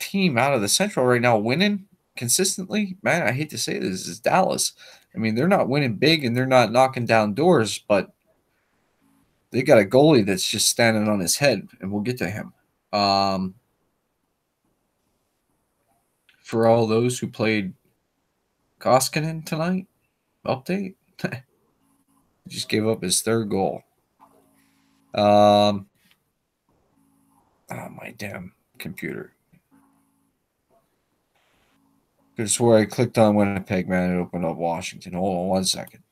team out of the Central right now winning consistently, man, I hate to say this, is Dallas. I mean, they're not winning big and they're not knocking down doors, but they got a goalie that's just standing on his head, and we'll get to him. For all those who played Koskinen tonight, update, just gave up his 3rd goal. Oh, my damn computer. Could swear I clicked on Winnipeg, man, and opened up Washington. Hold on 1 second.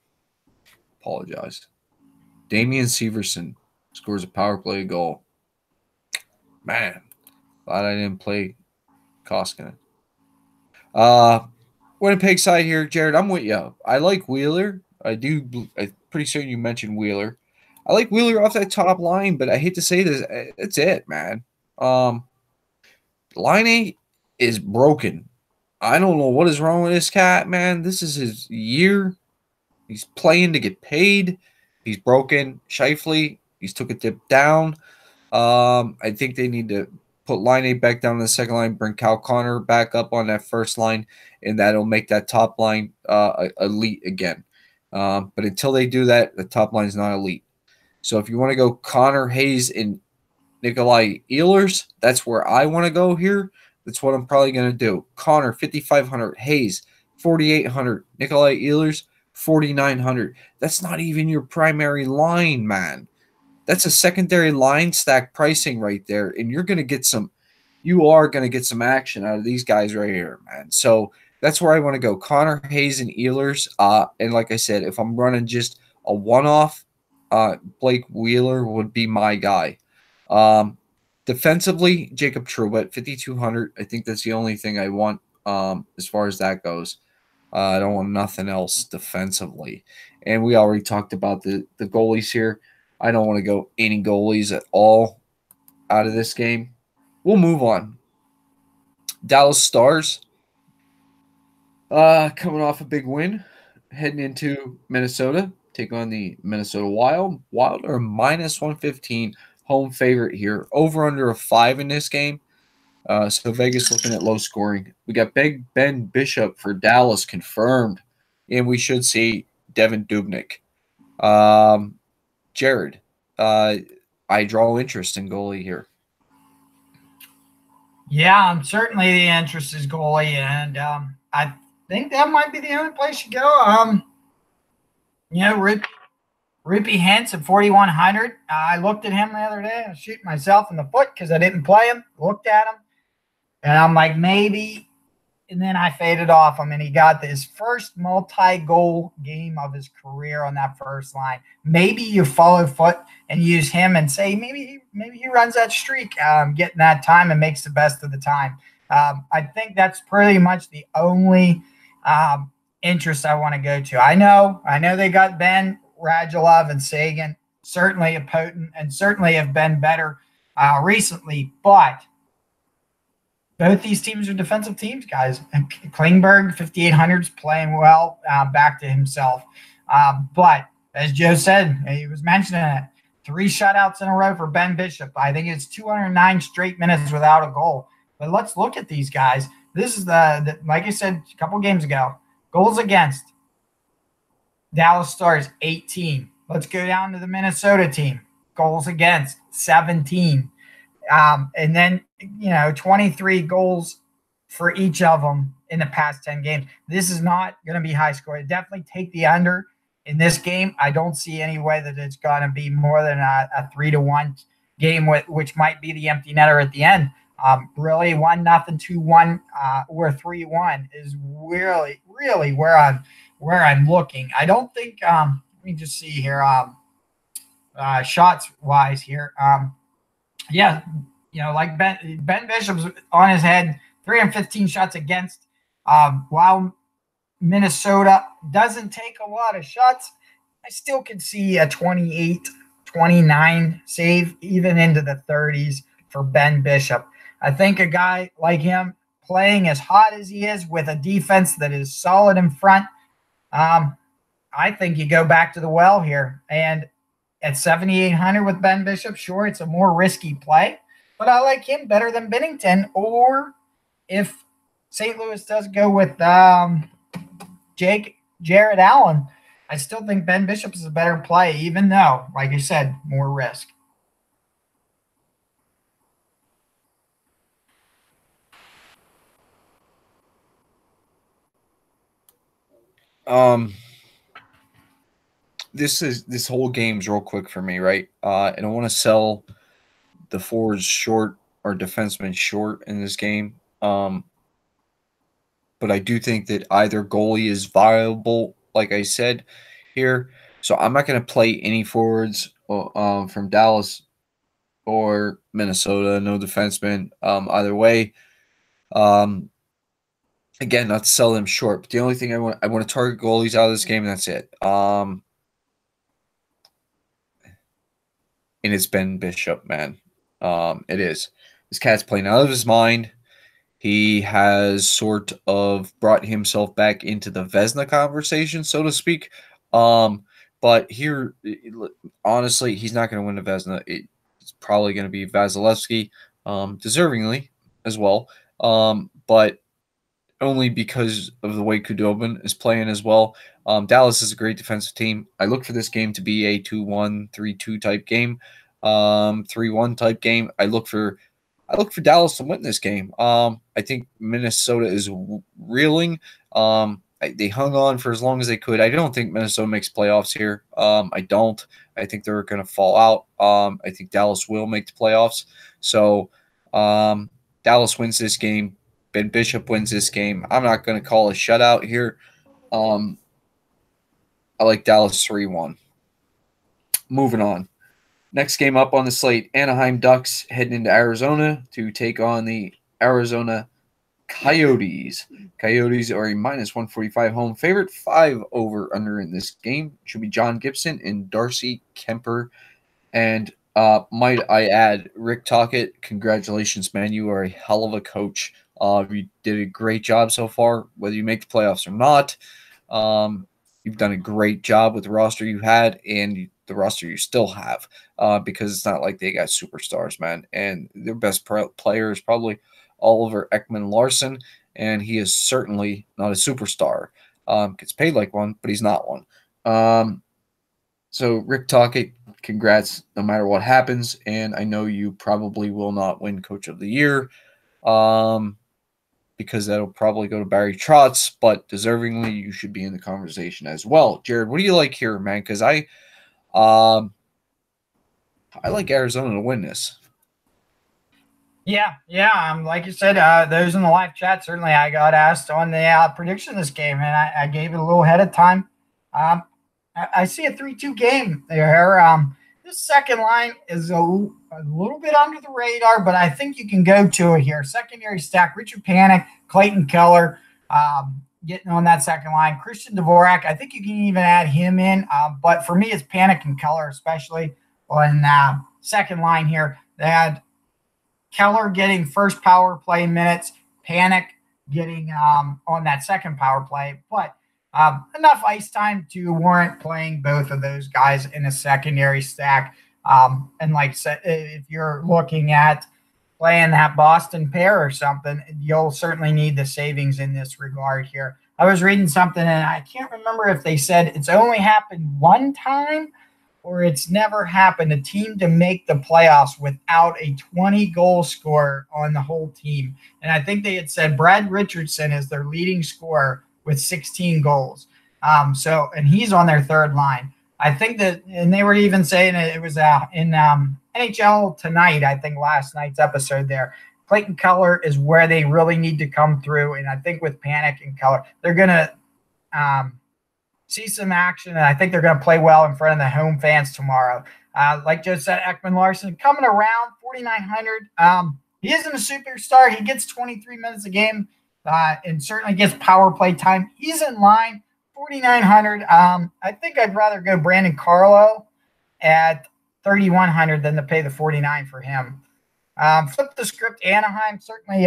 Apologize. Damian Severson scores a power play goal. Man, glad I didn't play Koskinen. Winnipeg side here, Jared, I'm with you. I like Wheeler. I'm pretty certain you mentioned Wheeler. I like Wheeler off that top line, but I hate to say this. It's it, man. Line 8 is broken. I don't know what is wrong with this cat, man. This is his year. He's playing to get paid. He's broken. Shifley, he's took a dip down. I think they need to put line 8 back down in the second line, bring Cal Connor back up on that first line, and that'll make that top line elite again. But until they do that, the top line is not elite. So if you want to go Connor, Hayes, and Nikolai Ehlers, that's where I want to go here. That's what I'm probably going to do. Connor, 5,500. Hayes, 4,800. Nikolai Ehlers, 4,900. That's not even your primary line, man. That's a secondary line stack pricing right there, and you are going to get some action out of these guys right here, man. So that's where I want to go. Connor, Hayes, and Ehlers. And like I said, if I'm running just a one-off, Blake Wheeler would be my guy. Defensively, Jacob Trouba, 5,200. I think that's the only thing I want as far as that goes. I don't want nothing else defensively. And we already talked about the goalies here. I don't want to go any goalies at all out of this game. We'll move on. Dallas Stars coming off a big win, heading into Minnesota, take on the Minnesota Wild. Wild are minus 115, home favorite here. Over under a 5 in this game. So Vegas looking at low scoring. We got Big Ben Bishop for Dallas confirmed, and we should see Devin Dubnyk. Jared, I draw interest in goalie here. Yeah, certainly the interest is goalie, and I think that might be the only place you go. Rupi Hintz at 4,100. I looked at him the other day. I was shooting myself in the foot because I didn't play him. Looked at him, and I'm like, maybe. And then I faded off him, and he got his first multi-goal game of his career on that first line. Maybe you follow foot and use him and say maybe he runs that streak, getting that time and makes the best of the time. I think that's pretty much the only interest I want to go to. I know they got Ben, Radulov, and Sagan, certainly a potent and certainly have been better recently, but both these teams are defensive teams, guys. And Klingberg, 5,800, is playing well, back to himself. But as Joe said, he was mentioning it, 3 shutouts in a row for Ben Bishop. I think it's 209 straight minutes without a goal. But let's look at these guys. This is the like I said a couple games ago, goals against. Dallas Stars, 18. Let's go down to the Minnesota team. Goals against, 17. And then, 23 goals for each of them in the past 10 games. This is not going to be high scoring. Definitely take the under in this game. I don't see any way that it's going to be more than a 3-1 game, which might be the empty netter at the end. Really 1-0, 2-1, or 3-1 is really, really where I'm looking. I don't think. Let me just see here. Shots wise here. Yeah, like Ben Bishop's on his head, 315 shots against. While Minnesota doesn't take a lot of shots, I still could see a 28, 29 save, even into the 30s for Ben Bishop. I think a guy like him playing as hot as he is with a defense that is solid in front, I think you go back to the well here. And at 7,800 with Ben Bishop, sure, it's a more risky play, but I like him better than Binnington. Or if St. Louis does go with Jared Allen, I still think Ben Bishop is a better play, even though, like you said, more risk. This whole game's real quick for me, right? I don't want to sell the forwards short or defensemen short in this game. But I do think that either goalie is viable, like I said here. So I'm not going to play any forwards from Dallas or Minnesota. No defensemen either way. Again, not to sell them short, but the only thing I want to target goalies out of this game, and that's it. And it's Ben Bishop, man. It is. This cat's playing out of his mind. He has sort of brought himself back into the Vezina conversation, so to speak, But here, honestly, he's not going to win the Vezina. It's probably going to be Vasilevsky, deservingly as well. But only because of the way Kudobin is playing as well. Dallas is a great defensive team. I look for this game to be a 2-1, 3-2 type game, 3-1 type game. I look for Dallas to win this game. I think Minnesota is reeling. They hung on for as long as they could. I don't think Minnesota makes playoffs here. I don't. I think they're going to fall out. I think Dallas will make the playoffs. So Dallas wins this game. Ben Bishop wins this game. I'm not going to call a shutout here. I like Dallas 3-1. Moving on. Next game up on the slate, Anaheim Ducks heading into Arizona to take on the Arizona Coyotes. Coyotes are a -145 home favorite. 5 over under in this game. Should be John Gibson and Darcy Kemper. And might I add, Rick Tocchet, congratulations, man. You are a hell of a coach. You did a great job so far, whether you make the playoffs or not. You've done a great job with the roster you had and the roster you still have, because it's not like they got superstars, man. And their best player is probably Oliver Ekman-Larsson, and he is certainly not a superstar. Gets paid like one, but he's not one. So Rick Tocchet, congrats no matter what happens, and I know you probably will not win Coach of the Year, because that'll probably go to Barry Trotz, but deservingly, you should be in the conversation as well. Jared, what do you like here, man? Because I like Arizona to win this. Yeah. Like you said, those in the live chat, certainly I got asked on the prediction of this game, and I gave it a little ahead of time. I see a 3-2 game there. This second line is a little bit under the radar, but I think you can go to it here. Secondary stack, Richard Panik, Clayton Keller getting on that second line. Christian Dvorak, I think you can even add him in. But for me, it's Panik and Keller, especially on second line here. They had Keller getting first power play minutes, Panik getting on that second power play. But enough ice time to warrant playing both of those guys in a secondary stack. And like I said, if you're looking at playing that Boston pair or something, you'll certainly need the savings in this regard here. I was reading something, and I can't remember if they said it's only happened one time or it's never happened, a team to make the playoffs without a 20-goal scorer on the whole team. And I think they had said Brad Richardson is their leading scorer with 16 goals. And he's on their third line. I think that, and they were even saying it was in NHL Tonight, I think last night's episode there. Clayton Keller is where they really need to come through. And I think with Panik and Keller, they're going to see some action. And I think they're going to play well in front of the home fans tomorrow. Like Joe said, Ekman-Larsson coming around 4,900. He isn't a superstar. He gets 23 minutes a game. And certainly gets power play time. He's in line, 4,900. I think I'd rather go Brandon Carlo at 3,100 than to pay the 49 for him. Flip the script, Anaheim. Certainly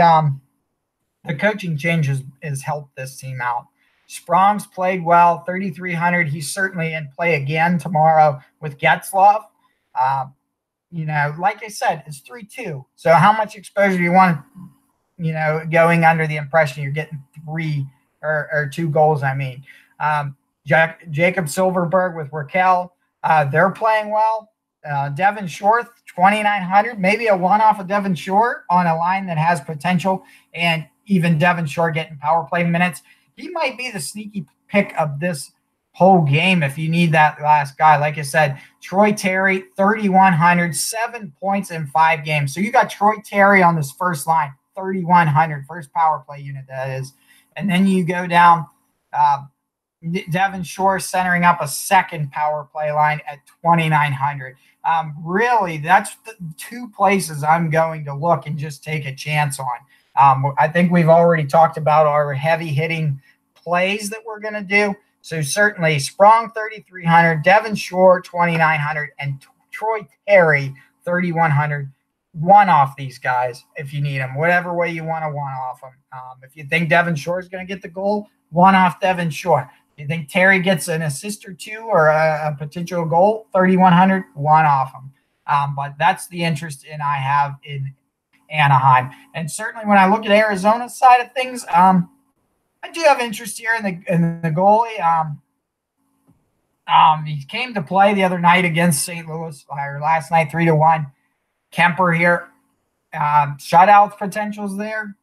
the coaching change has helped this team out. Sprong's played well, 3,300. He's certainly in play again tomorrow with Getzlaf. Like I said, it's 3-2. So how much exposure do you want going under the impression you're getting 3 or 2 goals, I mean. Jacob Silverberg with Raquel, they're playing well. Devin Shore, 2,900, maybe a one-off of Devin Shore on a line that has potential, and even Devin Shore getting power play minutes. He might be the sneaky pick of this whole game if you need that last guy. Like I said, Troy Terry, 3,100, 7 points in 5 games. So you got Troy Terry on this first line. 3,100 first power play unit, that is. And then you go down Devin Shore centering up a second power play line at 2,900. Really, that's the 2 places I'm going to look and just take a chance on. I think we've already talked about our heavy hitting plays that we're going to do. So certainly Sprong 3,300, Devin Shore 2,900, and Troy Terry 3,100. One off these guys if you need them, whatever way you want to one off them. If you think Devin Shore is going to get the goal, one off Devin Shore. You think Terry gets an assist or two or a potential goal? 3,100, one off him. But that's the interest I have in Anaheim. And certainly when I look at Arizona's side of things, I do have interest here in the goalie. He came to play the other night against St. Louis, or last night, 3-1. Kemper here. Shutout potentials there.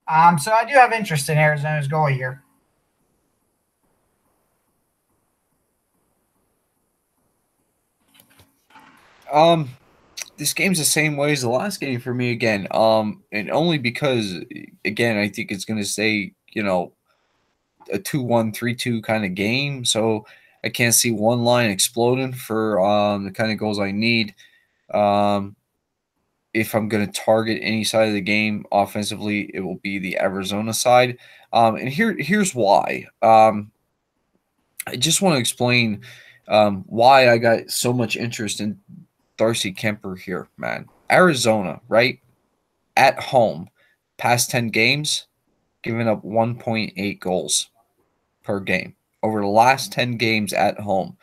So I do have interest in Arizona's goalie here. This game's the same way as the last game for me again. And only because, again, I think it's going to stay, a 2-1, 3-2 kind of game. So I can't see one line exploding for the kind of goals I need. If I'm going to target any side of the game offensively, it will be the Arizona side. And here's why. I just want to explain why I got so much interest in Darcy Kuemper here, man. Arizona, right? At home, past 10 games, giving up 1.8 goals per game. Over the last 10 games at home,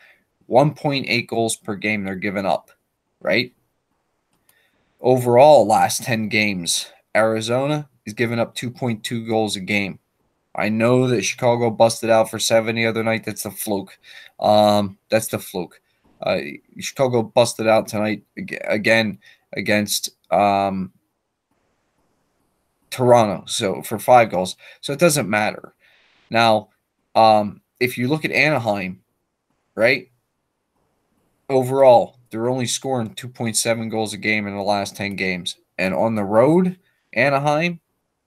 1.8 goals per game they're giving up, right? Overall, last 10 games, Arizona is giving up 2.2 goals a game. I know that Chicago busted out for 7 the other night. That's the fluke. Chicago busted out tonight again against Toronto, so for 5 goals. So it doesn't matter. Now, if you look at Anaheim, right? Overall, they're only scoring 2.7 goals a game in the last 10 games. And on the road, Anaheim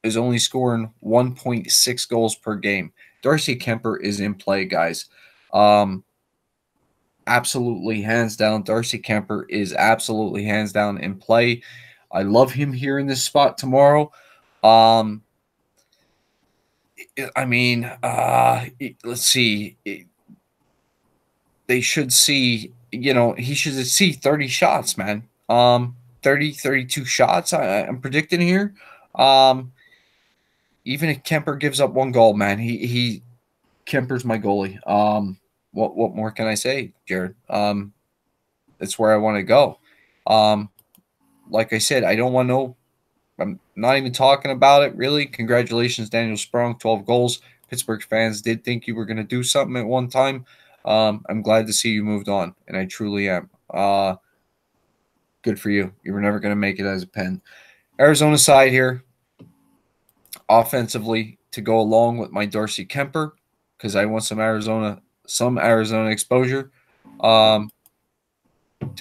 is only scoring 1.6 goals per game. Darcy Kuemper is in play, guys. Absolutely, hands down, Darcy Kuemper is absolutely hands down in play. I love him here in this spot tomorrow. Let's see. They should see, he should see 30 shots, man. 32 shots I'm predicting here. Even if Kuemper gives up 1 goal, man, Kemper's my goalie. What more can I say, Jared? That's where I want to go. Like I said, I don't want to know. I'm not even talking about it, really. Congratulations, Daniel Sprong, 12 goals. Pittsburgh fans did think you were going to do something at one time. I'm glad to see you moved on, and I truly am. Good for you. You were never going to make it as a Pen. Arizona side here, offensively, to go along with my Darcy Kuemper, because I want some Arizona exposure to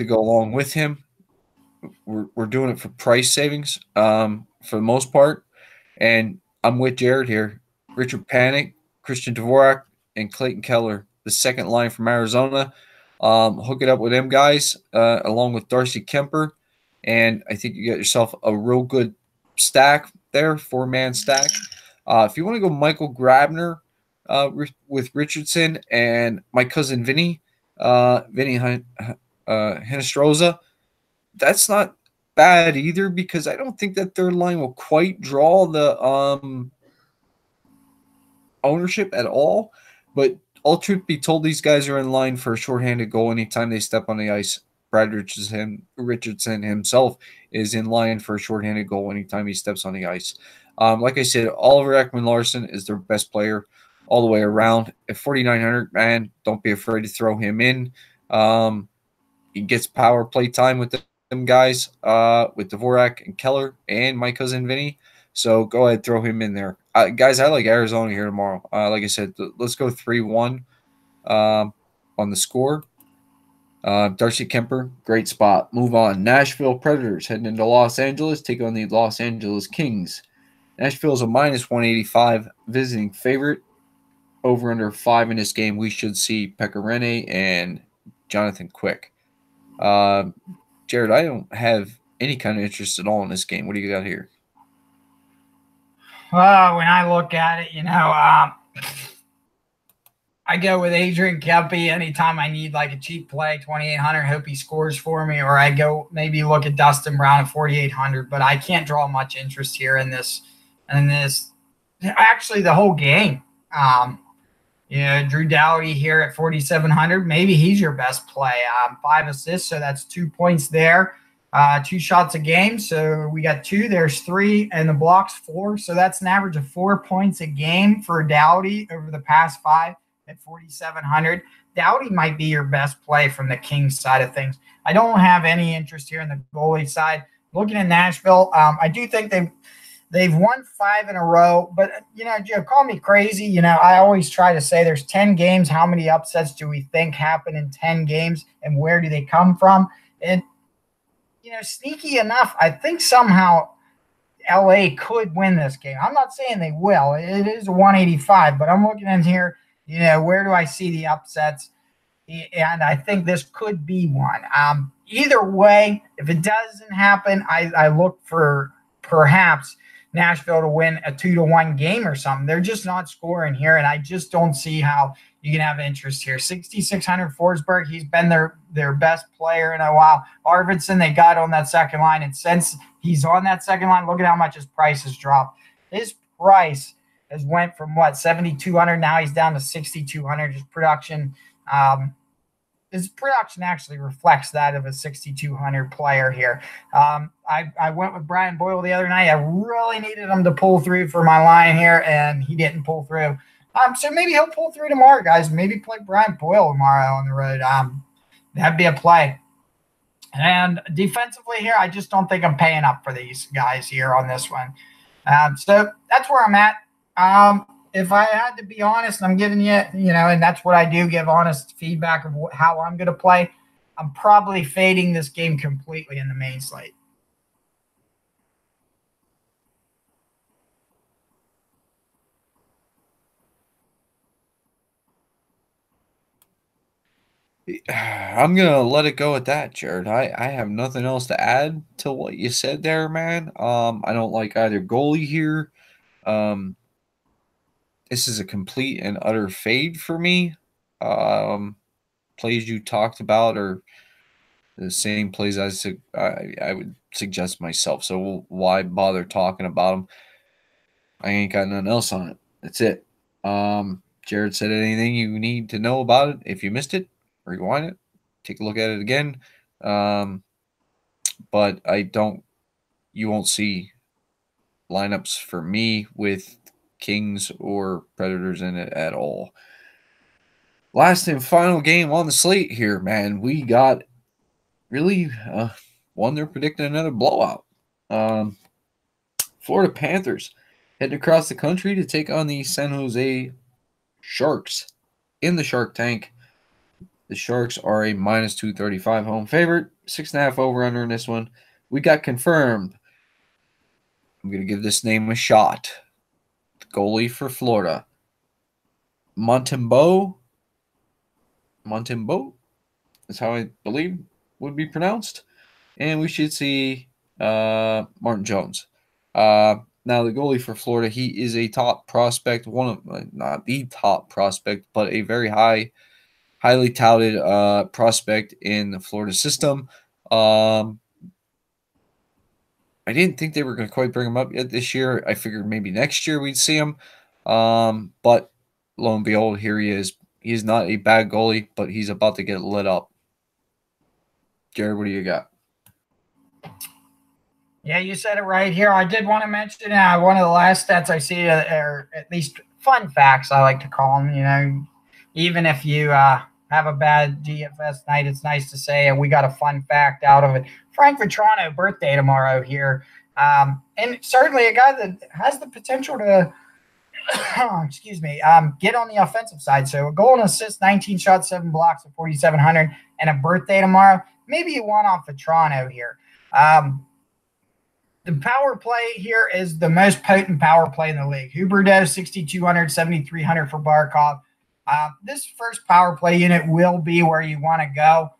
go along with him. We're doing it for price savings for the most part. And I'm with Jared here. Richard Panik, Christian Dvorak, and Clayton Keller, the second line from Arizona. Hook it up with them guys along with Darcy Kuemper. And I think you get yourself a real good stack there, 4-man stack. If you want to go Michael Grabner with Richardson and my cousin Vinny Hinestroza, that's not bad either, because I don't think that third line will quite draw the ownership at all. But all truth be told, these guys are in line for a shorthanded goal anytime they step on the ice. Brad Richardson himself is in line for a shorthanded goal anytime he steps on the ice. Like I said, Oliver Ekman-Larsson is their best player all the way around. At 4,900, man, don't be afraid to throw him in. He gets power play time with them guys, with Dvorak and Keller and my cousin Vinny. So go ahead, throw him in there. Guys, I like Arizona here tomorrow. Like I said, let's go 3-1 on the score. Darcy Kuemper, great spot. Move on. Nashville Predators heading into Los Angeles, take on the Los Angeles Kings. Nashville's a -185 visiting favorite. Over under 5 in this game. We should see Pekka Rinne and Jonathan Quick. Jared, I don't have any kind of interest at all in this game. What do you got here? Well, when I look at it, I go with Adrian Kempe anytime I need like a cheap play, 2,800, hope he scores for me, or I go maybe look at Dustin Brown at 4,800, but I can't draw much interest here in this actually the whole game. You know, Drew Doughty here at 4,700. Maybe he's your best play. 5 assists, so that's 2 points there. 2 shots a game, so we got 2. There's 3, and the blocks 4. So that's an average of 4 points a game for Doughty over the past 5 at 4,700. Doughty might be your best play from the Kings side of things. I don't have any interest here in the goalie side. Looking at Nashville, I do think they've won 5 in a row, but, you know, Joe, call me crazy. You know, I always try to say there's 10 games. How many upsets do we think happen in 10 games, and where do they come from? And, you know, sneaky enough, I think somehow LA could win this game. I'm not saying they will. It is a 185, but I'm looking in here, you know, where do I see the upsets? And I think this could be one. Either way, if it doesn't happen, I look for perhaps Nashville to win a 2-1 game or something. They're just not scoring here, and I just don't see how you can have interest here. 6,600 Forsberg, he's been their best player in a while. Arvidsson, they got on that second line, and since he's on that second line, look at how much his price has dropped. His price has went from, what, 7,200, now he's down to 6,200. His production actually reflects that of a 6,200 player here. I went with Brian Boyle the other night. I really needed him to pull through for my line here, and he didn't pull through. So maybe he'll pull through tomorrow, guys. Maybe play Brian Boyle tomorrow on the road. That'd be a play. And defensively here, I just don't think I'm paying up for these guys here on this one. So that's where I'm at. If I had to be honest, I'm giving you, you know, and that's what I do, give honest feedback of how I'm going to play. I'm probably fading this game completely in the main slate. I'm going to let it go at that, Jared. I have nothing else to add to what you said there, man. I don't like either goalie here. This is a complete and utter fade for me. Plays you talked about are the same plays I would suggest myself. So why bother talking about them? I ain't got nothing else on it. That's it. Jared said anything you need to know about it. If you missed it, rewind it, take a look at it again. But you won't see lineups for me with Kings or Predators in it at all. Last and final game on the slate here, man. We got really one they're predicting another blowout. Florida Panthers heading across the country to take on the San Jose Sharks in the Shark Tank. The Sharks are a minus 235 home favorite. 6.5 over under in this one. We got confirmed. I'm going to give this name a shot. The goalie for Florida, Montembeault. That's how I believe would be pronounced. And we should see Martin Jones. Now, the goalie for Florida, he is a top prospect. Not the top prospect, but a very highly touted prospect in the Florida system. I didn't think they were going to quite bring him up yet this year. I figured maybe next year we'd see him. But lo and behold, here he is. He is not a bad goalie, but he's about to get lit up. Jared, what do you got? Yeah, you said it right here. I did want to mention one of the last stats I see, or at least fun facts, I like to call them. You know, even if you have a bad DFS night, it's nice to say, and we got a fun fact out of it. Frank Vetrano, birthday tomorrow here. And certainly a guy that has the potential to get on the offensive side. So a goal and assist, 19 shots, 7 blocks at 4,700, and a birthday tomorrow. Maybe you want off Vetrano here. The power play here is the most potent power play in the league. Huberdeau, 6,200, 7,300 for Barkov. This first power play unit will be where you want to go.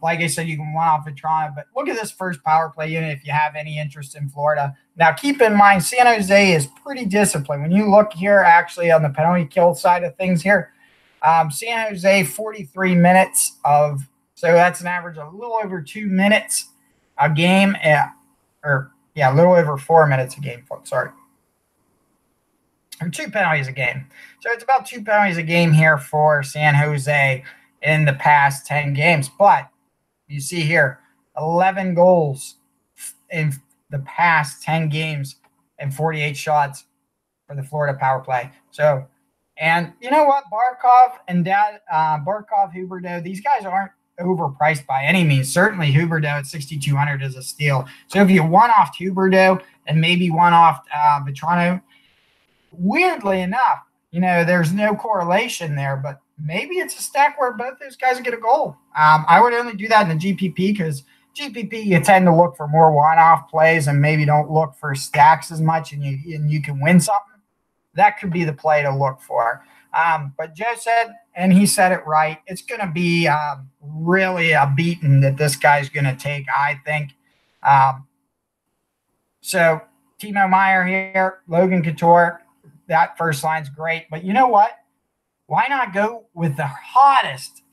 Like I said, you can one off Vetrano, but look at this first power play unit if you have any interest in Florida. Now, keep in mind, San Jose is pretty disciplined. When you look here, actually, on the penalty kill side of things here, San Jose, 43 minutes of, so that's an average of a little over 2 minutes a game, a little over 4 minutes a game, folks. Sorry. or 2 penalties a game. So it's about 2 penalties a game here for San Jose in the past 10 games. But you see here, 11 goals in the past 10 games and 48 shots for the Florida power play. So, and you know what? Barkov and Barkov, Huberdeau, these guys aren't overpriced by any means. Certainly, Huberdeau at 6,200 is a steal. So if you one off Huberdeau and maybe one off Vetrano, weirdly enough, there's no correlation there, but maybe it's a stack where both those guys get a goal. I would only do that in the GPP because GPP you tend to look for more one-off plays and maybe don't look for stacks as much, and you can win something. That could be the play to look for. But Joe said, and he said it right, it's going to be really a beating that this guy's going to take, I think. So Timo Meyer here, Logan Couture, that first line's great. But you know what? Why not go with the hottest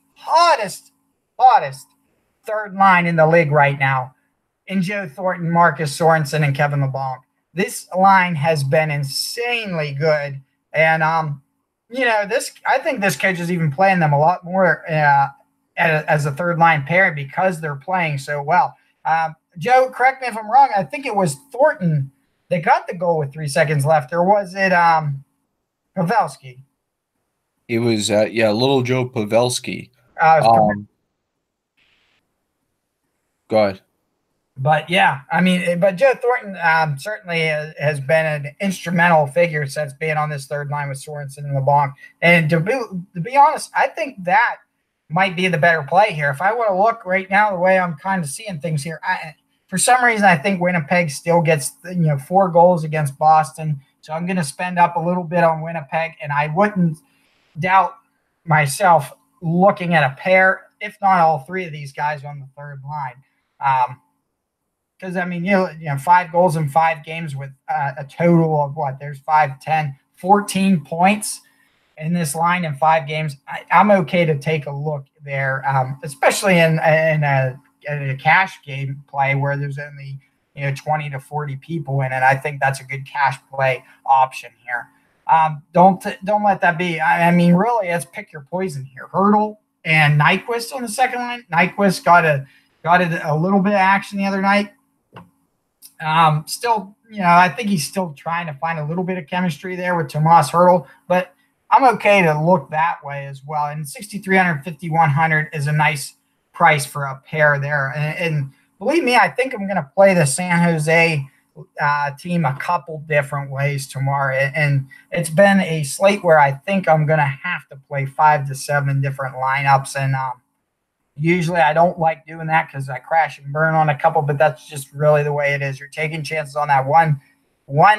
third line in the league right now in Joe Thornton, Marcus Sorensen, and Kevin LeBlanc? This line has been insanely good. And, I think this coach is even playing them a lot more as a third line pair because they're playing so well. Joe, correct me if I'm wrong. I think it was Thornton that got the goal with 3 seconds left. Or was it Pavelski? It was, little Joe Pavelski. Go ahead. But yeah, but Joe Thornton certainly has been an instrumental figure since being on this third line with Sorensen and LeBlanc. And to be honest, I think that might be the better play here. If I want to look right now, the way I'm kind of seeing things here, for some reason, I think Winnipeg still gets 4 goals against Boston. So I'm going to spend up a little bit on Winnipeg, and I wouldn't doubt myself looking at a pair, if not all 3 of these guys on the third line. Because, 5 goals in 5 games with a total of what? There's 5, 10, 14 points in this line in 5 games. I'm okay to take a look there, especially in a cash game play where there's only 20 to 40 people in it. I think that's a good cash play option here. Don't let that be. Really, let's pick your poison here. Hurdle and Nyquist on the second line. Nyquist got a little bit of action the other night. Still, I think he's still trying to find a little bit of chemistry there with Tomas Hurdle, but I'm okay to look that way as well. And 6,300, 5,100 is a nice price for a pair there. And believe me, I think I'm going to play the San Jose team a couple different ways tomorrow. And it's been a slate where I think I'm going to have to play 5 to 7 different lineups. And usually I don't like doing that because I crash and burn on a couple, but that's just really the way it is. You're taking chances on that one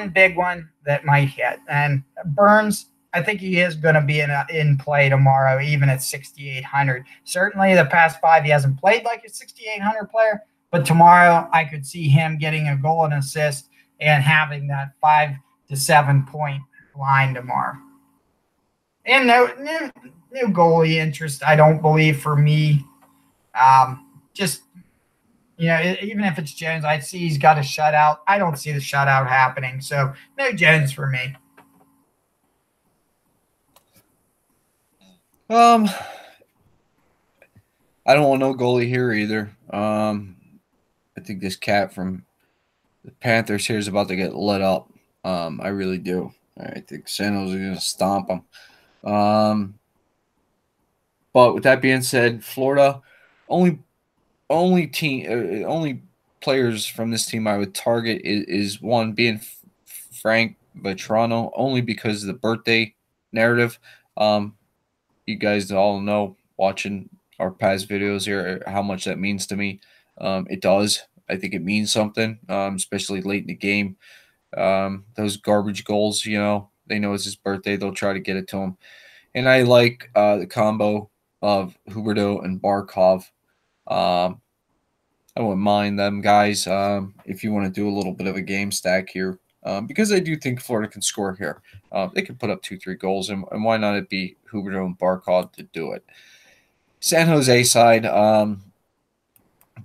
big one that might hit. And Burns, I think he is going to be in play tomorrow, even at 6,800. Certainly the past 5, he hasn't played like a 6,800 player, but tomorrow I could see him getting a goal and assist and having that 5 to 7 point line tomorrow. And no goalie interest, I don't believe, for me. Even if it's Jones, I see he's got a shutout. I don't see the shutout happening. So no Jones for me. I don't want no goalie here either. I think this cat from the Panthers here is about to get let up. I really do. I think San Jose is going to stomp them. But with that being said, Florida, only players from this team I would target is one being Frank Vetrano, only because of the birthday narrative. You guys all know, watching our past videos here, how much that means to me. It does. I think it means something, especially late in the game. Those garbage goals, they know it's his birthday. They'll try to get it to him. And I like the combo of Huberdeau and Barkov. I wouldn't mind them guys if you want to do a little bit of a game stack here. Because I do think Florida can score here. They can put up 2-3 goals, and why not it be Huberdeau and Barkov to do it? San Jose side,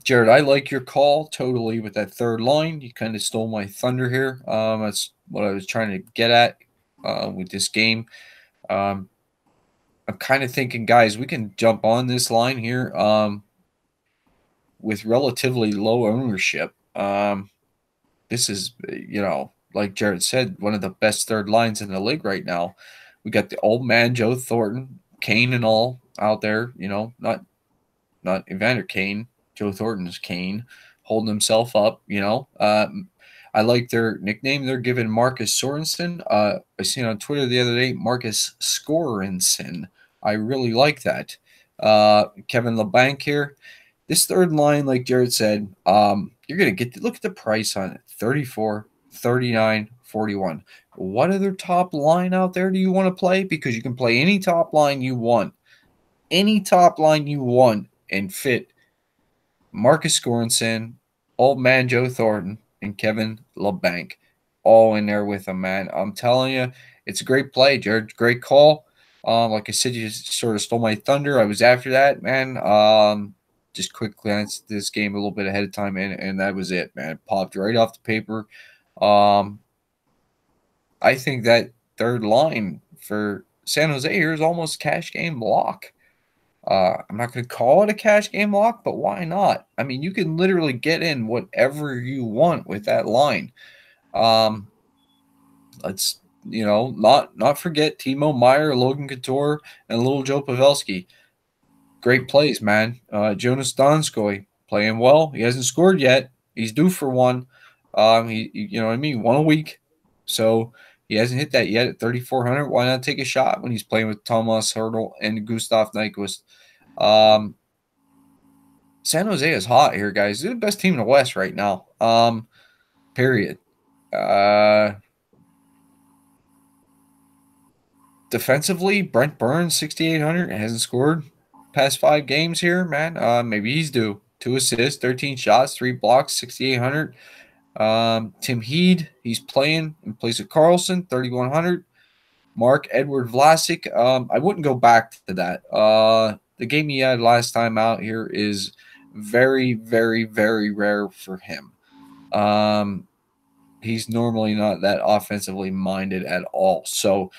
Jared, I like your call totally with that third line. You kind of stole my thunder here. That's what I was trying to get at. with this game. Um, I'm kind of thinking, guys, we can jump on this line here with relatively low ownership. This is, like Jared said, one of the best third lines in the league right now. We got the old man Joe Thornton, Kane and all out there. Not Evander Kane. Joe Thornton's Kane, holding himself up. I like their nickname they're giving Marcus Sorensen. I seen on Twitter the other day, Marcus Scorensen. I really like that. Kevin LeBanc here. This third line, like Jared said, you're going to look at the price on it, 34, 39, 41. What other top line out there do you want to play? Because you can play any top line you want. Any top line you want and fit Marcus Sorensen, old man Joe Thornton, and Kevin LeBanc all in there with him, man. I'm telling you, it's a great play, Jared. Great call. Like I said, you sort of stole my thunder. I was after that, man. Just quick glance at this game a little bit ahead of time, and that was it, man. It popped right off the paper. I think that third line for San Jose here is almost cash game lock. I'm not going to call it a cash game lock, but why not? I mean, you can literally get in whatever you want with that line. Let's not forget Timo Meyer, Logan Couture, and little Joe Pavelski. Great plays, man. Jonas Donskoy playing well. He hasn't scored yet. He's due for one. You know what I mean? One a week. So he hasn't hit that yet at 3,400. Why not take a shot when he's playing with Thomas Hertl and Gustav Nyquist? San Jose is hot here, guys. They're the best team in the West right now. Period. Defensively, Brent Burns, 6,800, hasn't scored past 5 games here, man. Maybe he's due. 2 assists, 13 shots, 3 blocks, 6,800. Tim Heed, he's playing in place of Carlson, 3,100. Mark Edward Vlasic, I wouldn't go back to that. The game he had last time out here is very, very, very rare for him. He's normally not that offensively minded at all. So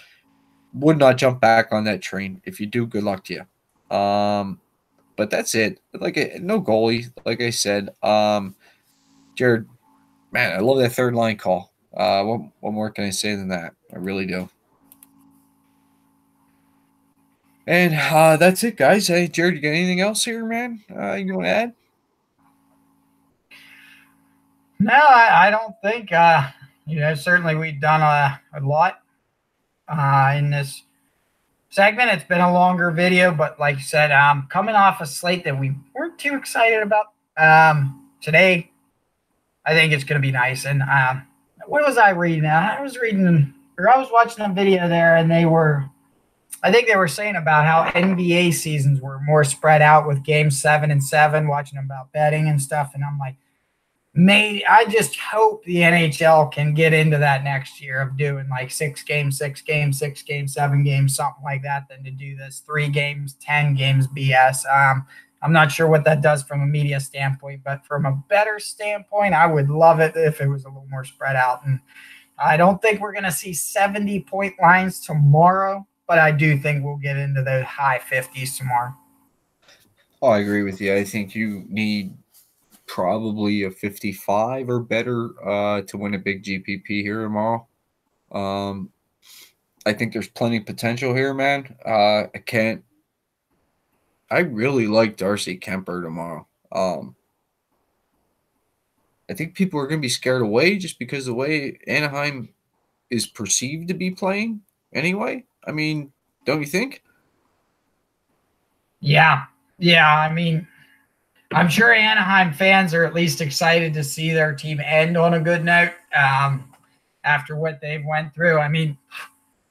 would not jump back on that train. If you do, good luck to you. But that's it. No goalie, like I said. Jared, man, I love that third line call. What more can I say than that? I really do. And that's it, guys. Hey, Jared, you got anything else here, man? You want to add? No, I don't think. Certainly we've done a lot in this segment. It's been a longer video, but like I said, coming off a slate that we weren't too excited about today, I think it's going to be nice. And what was I reading? I was watching a video there, and I think they were saying about how NBA seasons were more spread out with games 7 and 7, watching about betting and stuff. And I'm like, I just hope the NHL can get into that next year of doing like 6 games, 6 games, 6 games, 7 games, something like that, than to do this 3 games, 10 games BS. I'm not sure what that does from a media standpoint, but from a better standpoint, I would love it if it was a little more spread out. And I don't think we're going to see 70-point lines tomorrow, but I do think we'll get into the high 50s tomorrow. Oh, I agree with you. I think you need probably a 55 or better to win a big GPP here tomorrow. I think there's plenty of potential here, man. I really like Darcy Kemper tomorrow. I think people are going to be scared away just because the way Anaheim is perceived to be playing anyway. I mean, don't you think? Yeah. I mean, I'm sure Anaheim fans are at least excited to see their team end on a good note after what they've went through. I mean,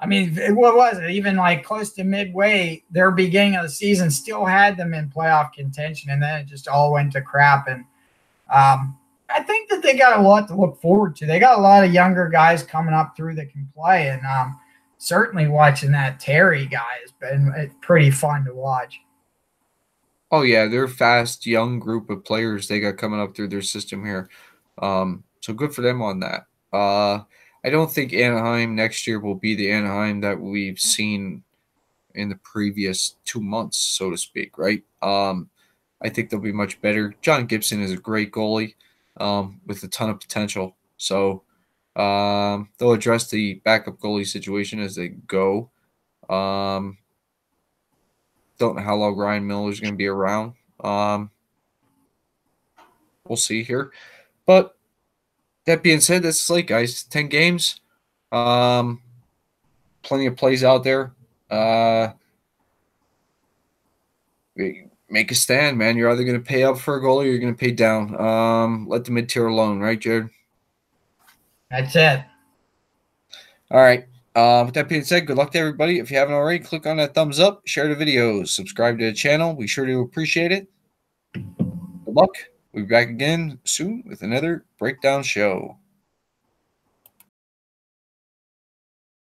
what was it? Even like close to midway, their beginning of the season still had them in playoff contention, and then it just all went to crap. And I think that they got a lot to look forward to. They got a lot of younger guys coming up through that can play, and certainly watching that Terry guy has been pretty fun to watch. Oh, yeah, they're a fast, young group of players they got coming up through their system here. So good for them on that. I don't think Anaheim next year will be the Anaheim that we've seen in the previous 2 months, so to speak, right? I think they'll be much better. John Gibson is a great goalie with a ton of potential. So they'll address the backup goalie situation as they go. Don't know how long Ryan Miller is going to be around. We'll see here. But that being said, that's the slate, guys. 10 games. Plenty of plays out there. Make a stand, man. You're either going to pay up for a goalie or you're going to pay down. Let the mid-tier alone, right, Jared? That's it. All right. With that being said, good luck to everybody. If you haven't already, click on that thumbs up, share the videos, subscribe to the channel. We sure do appreciate it. Good luck. We'll be back again soon with another breakdown show.